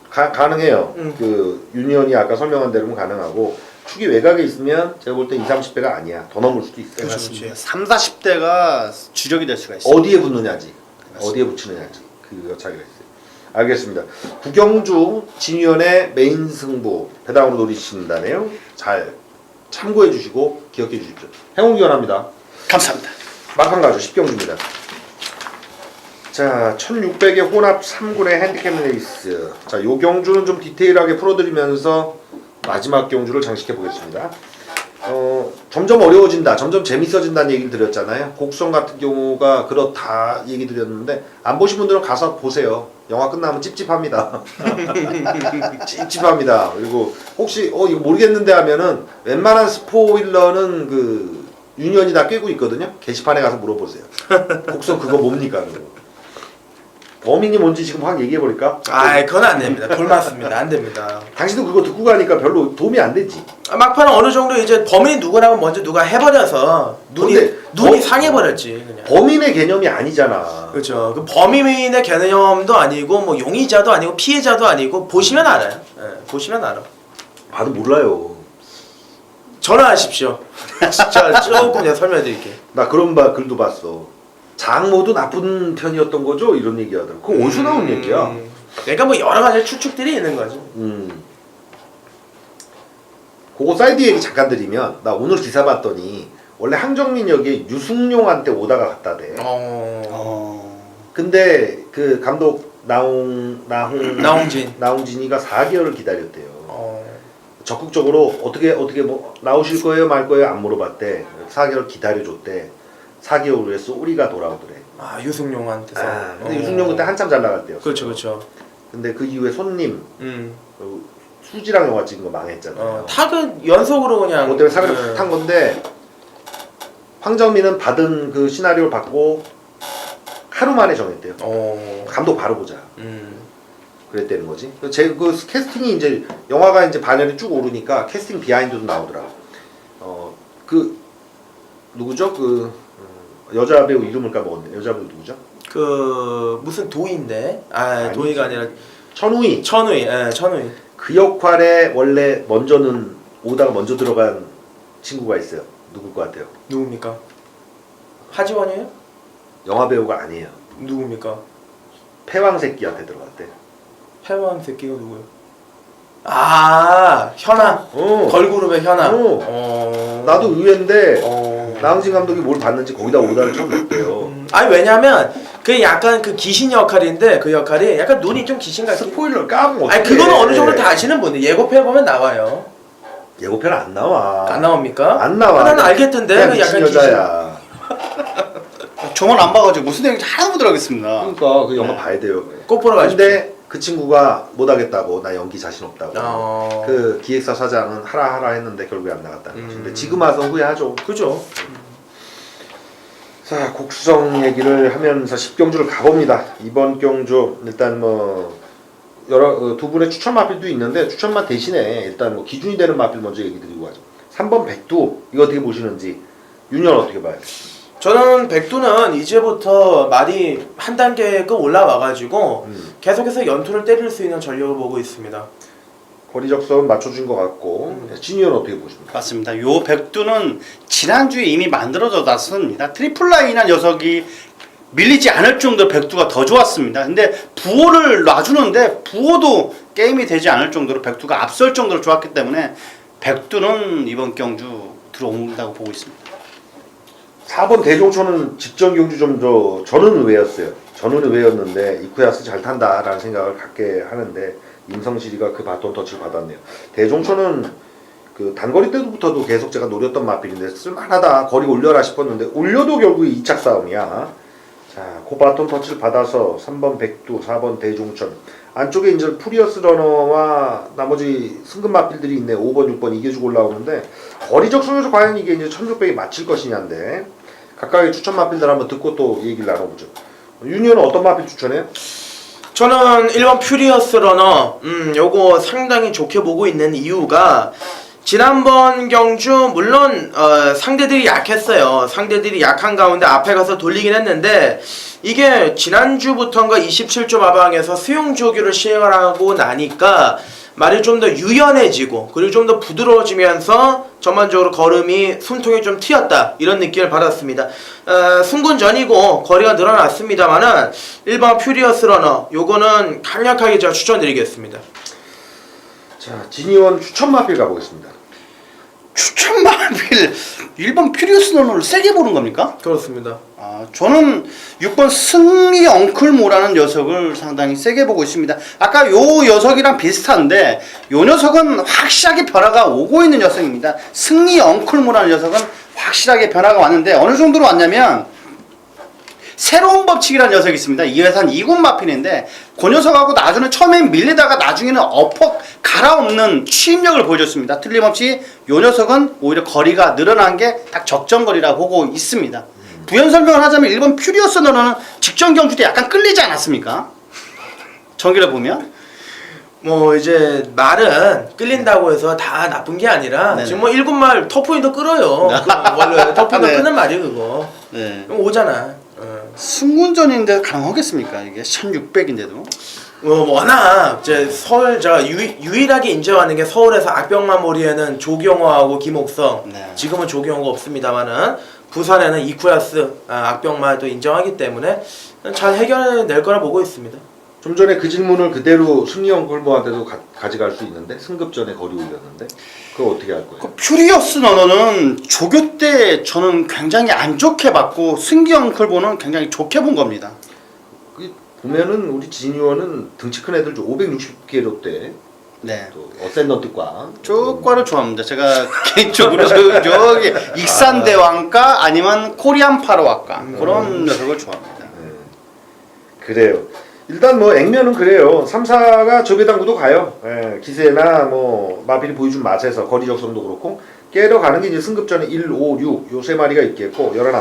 가능해요. 그 유니언이 아까 설명한 대로는 가능하고 축이 외곽에 있으면 제가 볼 때 20, 30배가 아니야. 더 넘을 수도 있어요. 맞습니다. 3, 40대가 주력이 될 수가 있어요. 어디에 붙느냐지, 어디에 붙이느냐지 그 차이가 있어요. 알겠습니다. 구경주 진위원의 메인 승부 배당으로 노리신다네요. 잘 참고해 주시고 기억해 주십시오. 행운 기원합니다. 감사합니다. 막판 가죠. 10경주입니다. 자, 1600의 혼합 3군의 핸디캡 레이스. 자, 요 경주는 좀 디테일하게 풀어드리면서 마지막 경주를 장식해 보겠습니다. 점점 어려워진다, 점점 재밌어진다는 얘기를 드렸잖아요. 곡성 같은 경우가 그렇다 얘기 드렸는데 안 보신 분들은 가서 보세요. 영화 끝나면 찝찝합니다. 찝찝합니다. 그리고 혹시 이거 모르겠는데 하면은 웬만한 스포일러는 그 유니언이 다 꿰고 있거든요. 게시판에 가서 물어보세요. 곡성 그거 뭡니까? 그거. 범인이 뭔지 지금 확 얘기해 버릴까? 아, 그건 안 됩니다. 불맞습니다. 안 됩니다. 당신도 그거 듣고 가니까 별로 도움이 안 되지. 막판은 어느 정도 이제 범인이 누구라고 먼저 누가 해버려서 눈이 상해버렸지 그냥. 범인의 개념이 아니잖아. 그렇죠. 그 범인의 개념도 아니고 뭐 용의자도 아니고 피해자도 아니고 보시면 알아요. 예, 보시면 알아. 봐도 몰라요. 전화하십시오. 진짜 조금 내가 설명해드릴게. 나 그런 글도 봤어. 장모도 나쁜 편이었던 거죠? 이런 얘기 하더라고. 그거 어디서 나온 얘기야? 그러니까 뭐 여러 가지 추측들이 있는 거죠. 그거 사이드 얘기 잠깐 드리면 나 오늘 기사 봤더니 원래 항정민 역에 유승용한테 오다가 갔다대. 근데 그 감독 나홍진이가 4개월을 기다렸대요. 적극적으로 어떻게 뭐 나오실 거예요 말 거예요 안 물어봤대. 4개월 기다려줬대. 4개월 후에 소리가 돌아오더래. 아, 유승용한테서. 근데 유승용 그때 한참 잘 나갔대요. 그렇죠, 그렇죠. 근데 그 이후에 손님 수지랑 영화 찍은 거 망했잖아요. 탁은 연속으로 그냥. 그것 때문에 사기를 탄 건데 황정민은 받은 그 시나리오를 받고 하루 만에 정했대요. 감독 바로 보자. 그랬다는 거지. 그 캐스팅이 이제 영화가 이제 반열에 쭉 오르니까 캐스팅 비하인드도 나오더라. 그 누구죠? 그 여자 배우 이름을 까먹었네. 여자 배우 누구죠? 그 무슨 도인데? 아니지. 도이가 아니라 천우희. 천우희. 천우희. 그 역할에 원래 먼저는 오다가 먼저 들어간 친구가 있어요. 누굴 것 같아요? 누굽니까? 하지원이에요? 영화 배우가 아니에요. 누굽니까? 패왕 새끼한테 들어갔대. 패왕 새끼가 누구예요? 아, 현아. 걸그룹의 현아. 나도 의외인데 나홍진 감독이 뭘 봤는지 거기다 오다를 처음 냈대요. 아니 왜냐면 그 약간 그 귀신 역할인데 그 역할이 약간 눈이 좀 귀신 같아. 스포일러를 까면 어떡해. 아니 그거는 어느 정도 다 아시는 분들 예고편 보면 나와요. 예고편 안 나와. 안 나옵니까? 안 나와. 나는 알겠던데. 그냥 그 미친 약간 여자야. 저만 안 봐가지고 무슨 내용인지 하나도 못 들어가겠습니다. 그러니까 그 영화 봐야 돼요. 꼭 보러 가십시오. 근데 그 친구가 못하겠다고 나 연기 자신 없다고. 어. 그 기획사 사장은 하라 했는데 결국에 안 나갔다는 거지. 근데 지금 와서 후회하죠. 그죠. 자, 곡수성 얘기를 하면서 10경주를 가봅니다. 이번 경주 일단 뭐 여러 두 분의 추천 마필도 있는데 추천마 대신에 일단 뭐 기준이 되는 마필 먼저 얘기 드리고 가죠. 3번 백두 이거 어떻게 보시는지 윤현 어떻게 봐요? 저는 백두는 이제부터 말이 한 단계 급 올라와가지고 계속해서 연투를 때릴 수 있는 전력을 보고 있습니다. 거리 적성은 맞춰준 것 같고 진현 어떻게 보십니까? 맞습니다. 요 백두는 지난주에 이미 만들어져 놨습니다. 트리플 라인한 녀석이 밀리지 않을 정도로 백두가 더 좋았습니다. 근데 부호를 놔주는데 부호도 게임이 되지 않을 정도로 백두가 앞설 정도로 좋았기 때문에 백두는 이번 경주 들어온다고 보고 있습니다. 4번 대종초는 직전 경주 좀 더 저는 의외였어요. 저는 의외였는데 이쿠야스 잘 탄다라는 생각을 갖게 하는데 임성실이가 그 바톤 터치를 받았네요. 대종초는 그 단거리 때부터도 계속 제가 노렸던 마필인데 쓸만하다 거리 올려라 싶었는데 올려도 결국 2착 싸움이야. 자, 그 바톤 터치를 받아서 3번 백두, 4번 대종천 안쪽에 이제 프리어스 러너와 나머지 승급 마필들이 있네. 5번, 6번 이겨주고 올라오는데 거리 적성에서 과연 이게 이제 1600이 맞힐 것이냐인데 각각의 추천 마필들 한번 듣고 또 얘기를 나눠보죠. 유니언은 어떤 마필 추천해요? 저는 1번 퓨리어스 러너 요거 상당히 좋게 보고 있는 이유가 지난번 경주 물론 상대들이 약했어요. 상대들이 약한 가운데 앞에 가서 돌리긴 했는데 이게 지난주부터인가 27조 마방에서 수용 조교를 시행하고 나니까 말이 좀 더 유연해지고 그리고 좀 더 부드러워지면서 전반적으로 걸음이 숨통이 좀 튀었다 이런 느낌을 받았습니다. 승군전이고 거리가 늘어났습니다만은 1번 퓨리어스 러너 요거는 강력하게 제가 추천드리겠습니다. 자, 진이원 추천 마필 가보겠습니다. 추천 마필 1번 퓨리어스 러너를 세게 보는 겁니까? 그렇습니다. 저는 6번 승리 엉클모라는 녀석을 상당히 세게 보고 있습니다. 아까 요 녀석이랑 비슷한데 요 녀석은 확실하게 변화가 오고 있는 녀석입니다. 승리 엉클모라는 녀석은 확실하게 변화가 왔는데 어느 정도로 왔냐면 새로운 법칙이라는 녀석이 있습니다. 이 회사는 2군 마필인데 그 녀석하고 나중에 처음엔 밀리다가 나중에는 엎어 갈아엎는 추임력을 보여줬습니다. 틀림없이 요 녀석은 오히려 거리가 늘어난 게 딱 적정거리라 보고 있습니다. 부연 설명을 하자면 1번 퓨리어스 러너는 직전 경주 때 약간 끌리지 않았습니까? 전기를 보면 뭐 이제 말은 끌린다고 해서 다 나쁜 게 아니라 네네. 지금 뭐 1군 말 터프인도 끌어요. 원래 터프인도 네. 끄는 말이 그거. 네. 그럼 오잖아. 승군전인데 가능하겠습니까? 이게 1600인데도 워낙 이제 서울 제가 유일하게 인정하는 게 서울에서 악병마몰이에는 조경호하고 김옥성. 네. 지금은 조경호가 없습니다만은 부산에는 이쿠야스 악병마도 인정하기 때문에 잘 해결낼 거라 보고 있습니다. 좀 전에 그 질문을 그대로 승리형 골모한테도 가져갈 수 있는데 승급전에 거리 올렸는데 그거 어떻게 할 거예요? 그 퓨리어스 러너는 조교 때 저는 굉장히 안 좋게 봤고 승기형 클보는 굉장히 좋게 본 겁니다. 그 보면은 우리 진유원은 등치 큰 애들 560kg 때 네. 또 어센던트과 쪽과를 좋아합니다. 제가 개인적으로 저기 익산대왕과 아니면 코리안 파로와과 그런 녀석을 좋아합니다. 그래요. 일단 뭐 액면은 그래요. 3, 4가 저배당구도 가요. 예, 기세나 뭐 마필이 보여준 맛에서 거리 적성도 그렇고 깨러 가는 게 이제 승급전에 1, 5, 6 요 세 마리가 있겠고 11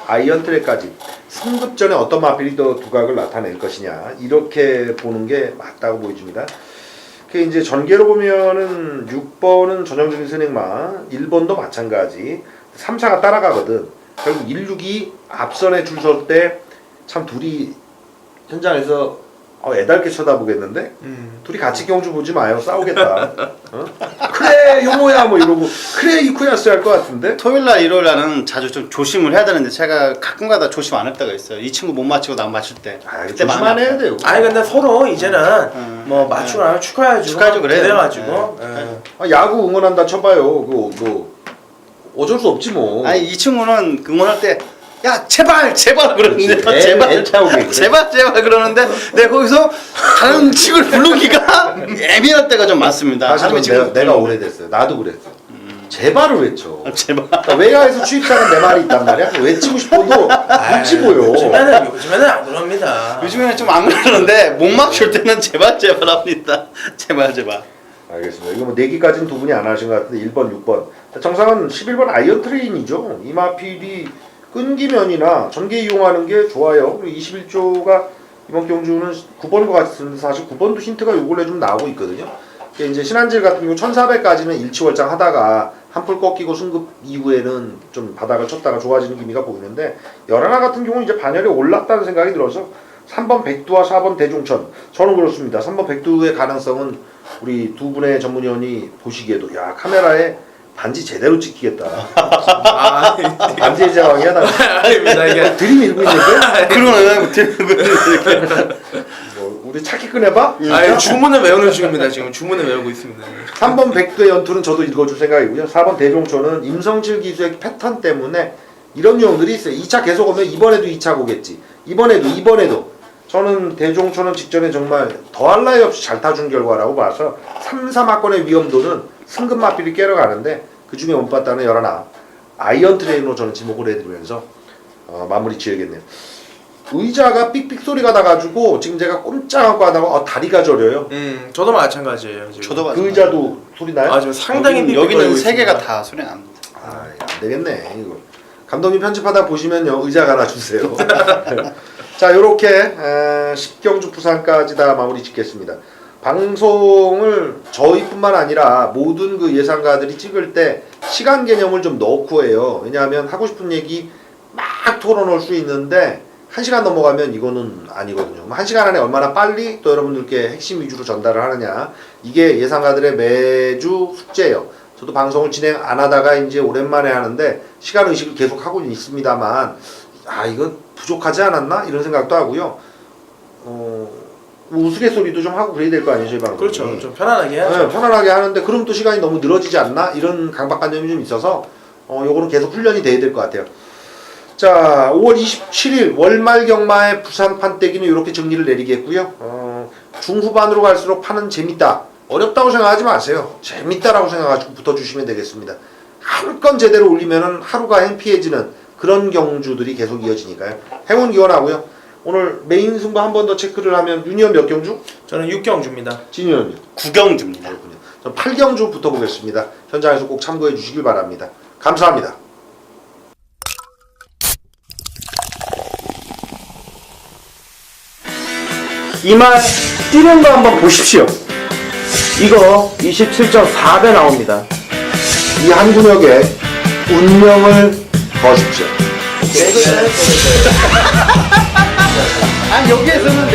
아이언 트랙까지 승급전에 어떤 마필이 더 두각을 나타낼 것이냐 이렇게 보는 게 맞다고 보여집니다. 그 이제 전개로 보면은 6번은 전형적인 선행마, 1번도 마찬가지, 3, 4가 따라가거든. 결국 1, 6이 앞선에 줄 설 때 참 둘이 현장에서 애달게 쳐다보겠는데 둘이 같이 경주 보지 마요. 싸우겠다. 그래 용호야 뭐 이러고 그래 이쿠야스 할 것 같은데. 토요일날 일요일날은 자주 좀 조심을 해야 되는데 제가 가끔가다 조심 안 할 때가 있어요. 이 친구 못 맞히고 나 맞출 때. 그때 조심 안 해야 돼요. 아니 근데 서로 이제는 뭐 맞추고 나면 축하해주고 그래요. 그래가지고 야구 응원한다 쳐봐요. 그거 뭐 어쩔 수 없지 뭐. 아니 이 친구는 응원할 때 야 제발 그러는데 그렇지. 애타오게 그래. 제발 그러는데 내가 거기서 다른 친구를 부르기가 애매할 때가 좀 많습니다. 사실 다른 친구를 내가 부르기. 오래됐어요. 나도 그랬어. 제발을 외쳐. 제발. 그러니까 외야에서 취입사는 내 말이 있단 말이야. 외치고 싶어도 묻지 보여. 요즘에는 안 그럽니다. 요즘에는 좀 안 그러는데 목 막힐 때는 제발 합니다. 제발. 알겠습니다. 이거 뭐 내기까지는 두 분이 안 하신 것 같은데 1번, 6번. 정상은 11번 아이언 트레인이죠. 이마필이 끈기면이나 전개 이용하는 게 좋아요. 그리고 21조가 이번 경주는 9번인 것 같은데 사실 9번도 힌트가 요 근래 좀 나오고 있거든요. 이게 이제 신한질 같은 경우 1400까지는 일치월장 하다가 한풀 꺾이고 승급 이후에는 좀 바닥을 쳤다가 좋아지는 기미가 보이는데 열하나 같은 경우는 이제 반열에 올랐다는 생각이 들어서 3번 백두와 4번 대종천 저는 그렇습니다. 3번 백두의 가능성은 우리 두 분의 전문위원이 보시기에도 야 카메라에 반지 제대로 찍히겠다. 반지의 제왕이야 나. 아닙니다 이게. 드림 읽고 있는데? 그러네. 뭐 우리 찾기 꺼내봐? 아니 주문을 외우는 중입니다 지금. 주문을 외우고 있습니다. 3번 백두의 연투는 저도 읽어줄 생각이고요. 4번 대종초는 임성칠 기수의 패턴 때문에 이런 유형들이 있어요. 2차 계속 오면 이번에도 2차 오겠지. 이번에도. 저는 대종초는 직전에 정말 더할 나위 없이 잘 타준 결과라고 봐서 3, 4마권의 위험도는 승급 마필이 깨러 가는데 그 중에 못 봤다는 11 아이언 트레인으로 저는 지목을 해드리면서 마무리 지어야겠네요. 의자가 삑삑 소리가 나가지고 지금 제가 꼼짝하고 하다가 다리가 저려요. 저도 마찬가지예요 지금. 저도 그 의자도 소리 나요? 아 지금 상당히 여기는 삑삑거리고 세 개가 있습니다. 다 소리 납니다. 안 되겠네 이거. 감독님 편집하다 보시면요 의자가 하나 주세요. 자 요렇게 10경주 부산까지 다 마무리 짓겠습니다. 방송을 저희뿐만 아니라 모든 그 예상가들이 찍을 때 시간 개념을 좀 넣고 해요. 왜냐하면 하고 싶은 얘기 막 털어놓을 수 있는데 1시간 넘어가면 이거는 아니거든요. 1시간 안에 얼마나 빨리 또 여러분들께 핵심 위주로 전달을 하느냐 이게 예상가들의 매주 숙제예요. 저도 방송을 진행 안 하다가 이제 오랜만에 하는데 시간 의식을 계속 하고 있습니다만 이거 부족하지 않았나 이런 생각도 하고요. 우스갯소리도 좀 하고 그래야 될 거 아니에요 저희 방송이. 그렇죠. 좀 편안하게 해야죠. 네, 편안하게 하는데 그럼 또 시간이 너무 늘어지지 않나 이런 강박관념이 좀 있어서 요거는 계속 훈련이 돼야 될 것 같아요. 자 5월 27일 월말 경마의 부산 판때기는 이렇게 정리를 내리겠고요. 중후반으로 갈수록 파는 재밌다. 어렵다고 생각하지 마세요. 재밌다라고 생각하시고 붙어주시면 되겠습니다. 한 건 제대로 올리면은 하루가 행피해지는 그런 경주들이 계속 이어지니까요. 행운 기원하고요. 오늘 메인 승부 한 번 더 체크를 하면 유니언 몇 경주? 저는 6경주입니다. 진유언요? 9경주입니다. 그렇군요. 전 8경주 붙어보겠습니다. 현장에서 꼭 참고해 주시길 바랍니다. 감사합니다. 이말 뛰는 거 한번 보십시오. 이거 27.4배 나옵니다. 이 한 구역에 운명을 거십시오. 여기에서는